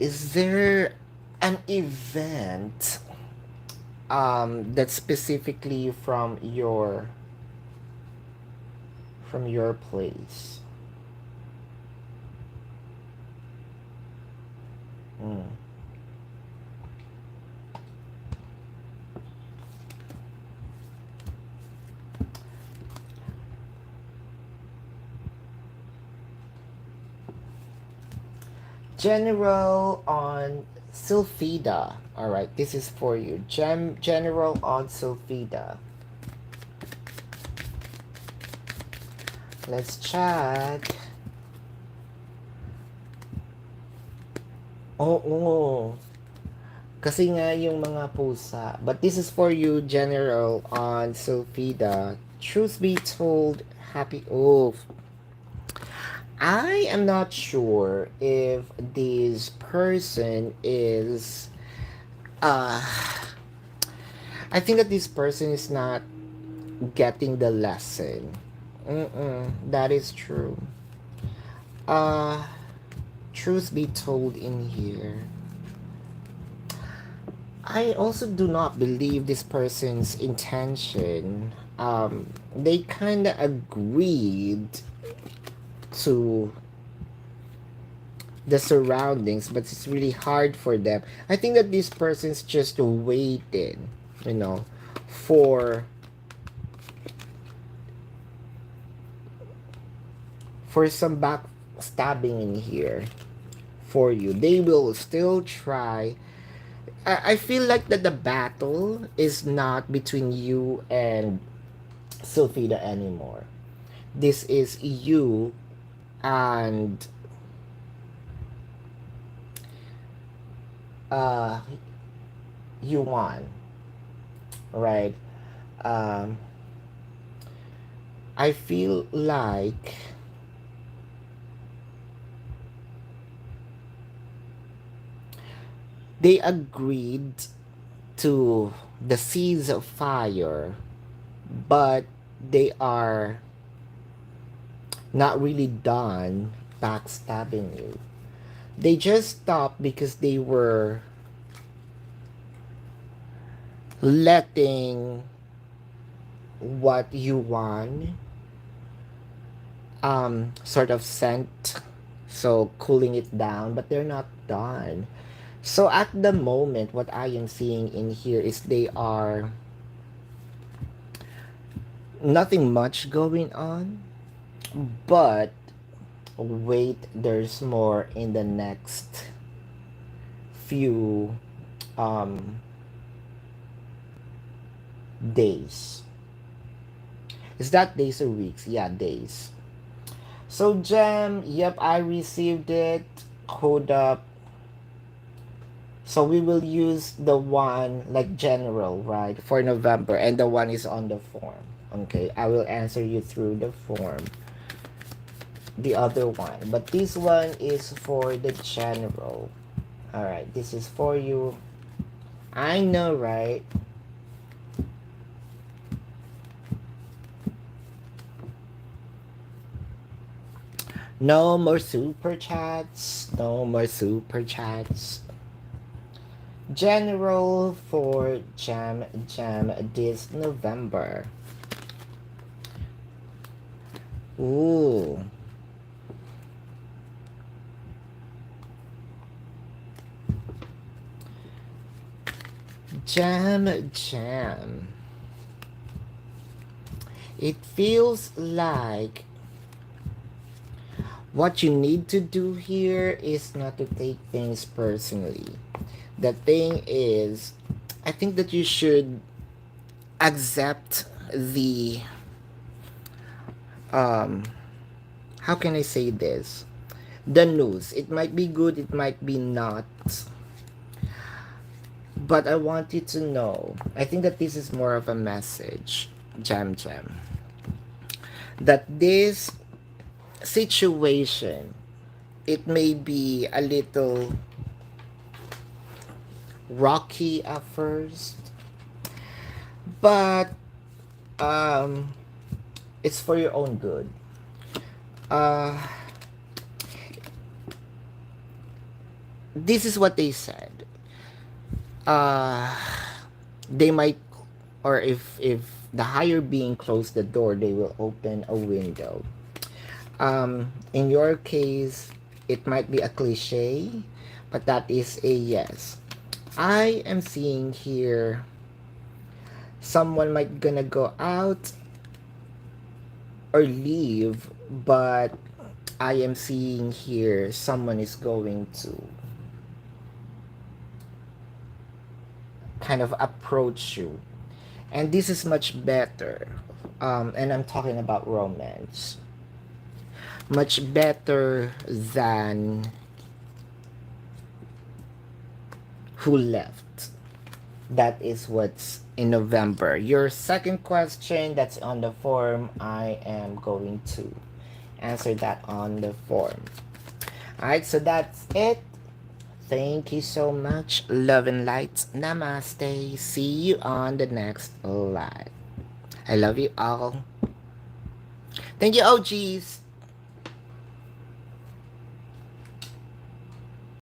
is there an event that's specifically from your place? Mm. General on Sylphida. All right, this is for you. General on Sylphida. Let's check. Oo. Kasi nga yung mga pusa. But this is for you, General on Sylphida. Truth be told, happy. Oh, I am not sure if this person is. Uh, I think that this person is not getting the lesson. That is true. Uh, truth be told in here. I also do not believe this person's intention. They kind of agreed to the surroundings, but it's really hard for them. I think that this person's just waiting, you know, for some backstabbing in here for you. They will still try. I feel like that the battle is not between you and Sylphida anymore. This is you and uh you won, right? Um I feel like they agreed to the seeds of fire, but they are not really done backstabbing you. They just stopped because they were letting what you want sort of scent, so cooling it down, but they're not done. So at the moment, what I am seeing in here is they are nothing much going on, but wait, there's more in the next few days. Is that days or weeks? Yeah, days. So Gem, yep, I received it. Hold up. So we will use the one like general, right, for November, and the one is on the form. Okay, I will answer you through the form. the other one, but this one is for the general. All right, this is for you. I know, right? No more super chats. No more super chats. General for Jam this November. Ooh. Jam. It feels like what you need to do here is not to take things personally. The thing is, I think that you should accept the um how can I say this? The news. It might be good, it might be not. But I want you to know, I think that this is more of a message, Jam, that this situation, it may be a little rocky at first, but um, it's for your own good. Uh, this is what they said. Uh, they might, or if the higher being closed the door, they will open a window. In your case, it might be a cliche, but that is a yes. I am seeing here someone might gonna go out or leave, but I am seeing here someone is going to kind of approach you. And this is much better. And I'm talking about romance. Much better than who left. That is what's in November. Your second question that's on the form, I am going to answer that on the form. Alright, so that's it. Thank you so much. Love and light. Namaste. See you on the next live. I love you all. Thank you, OGs.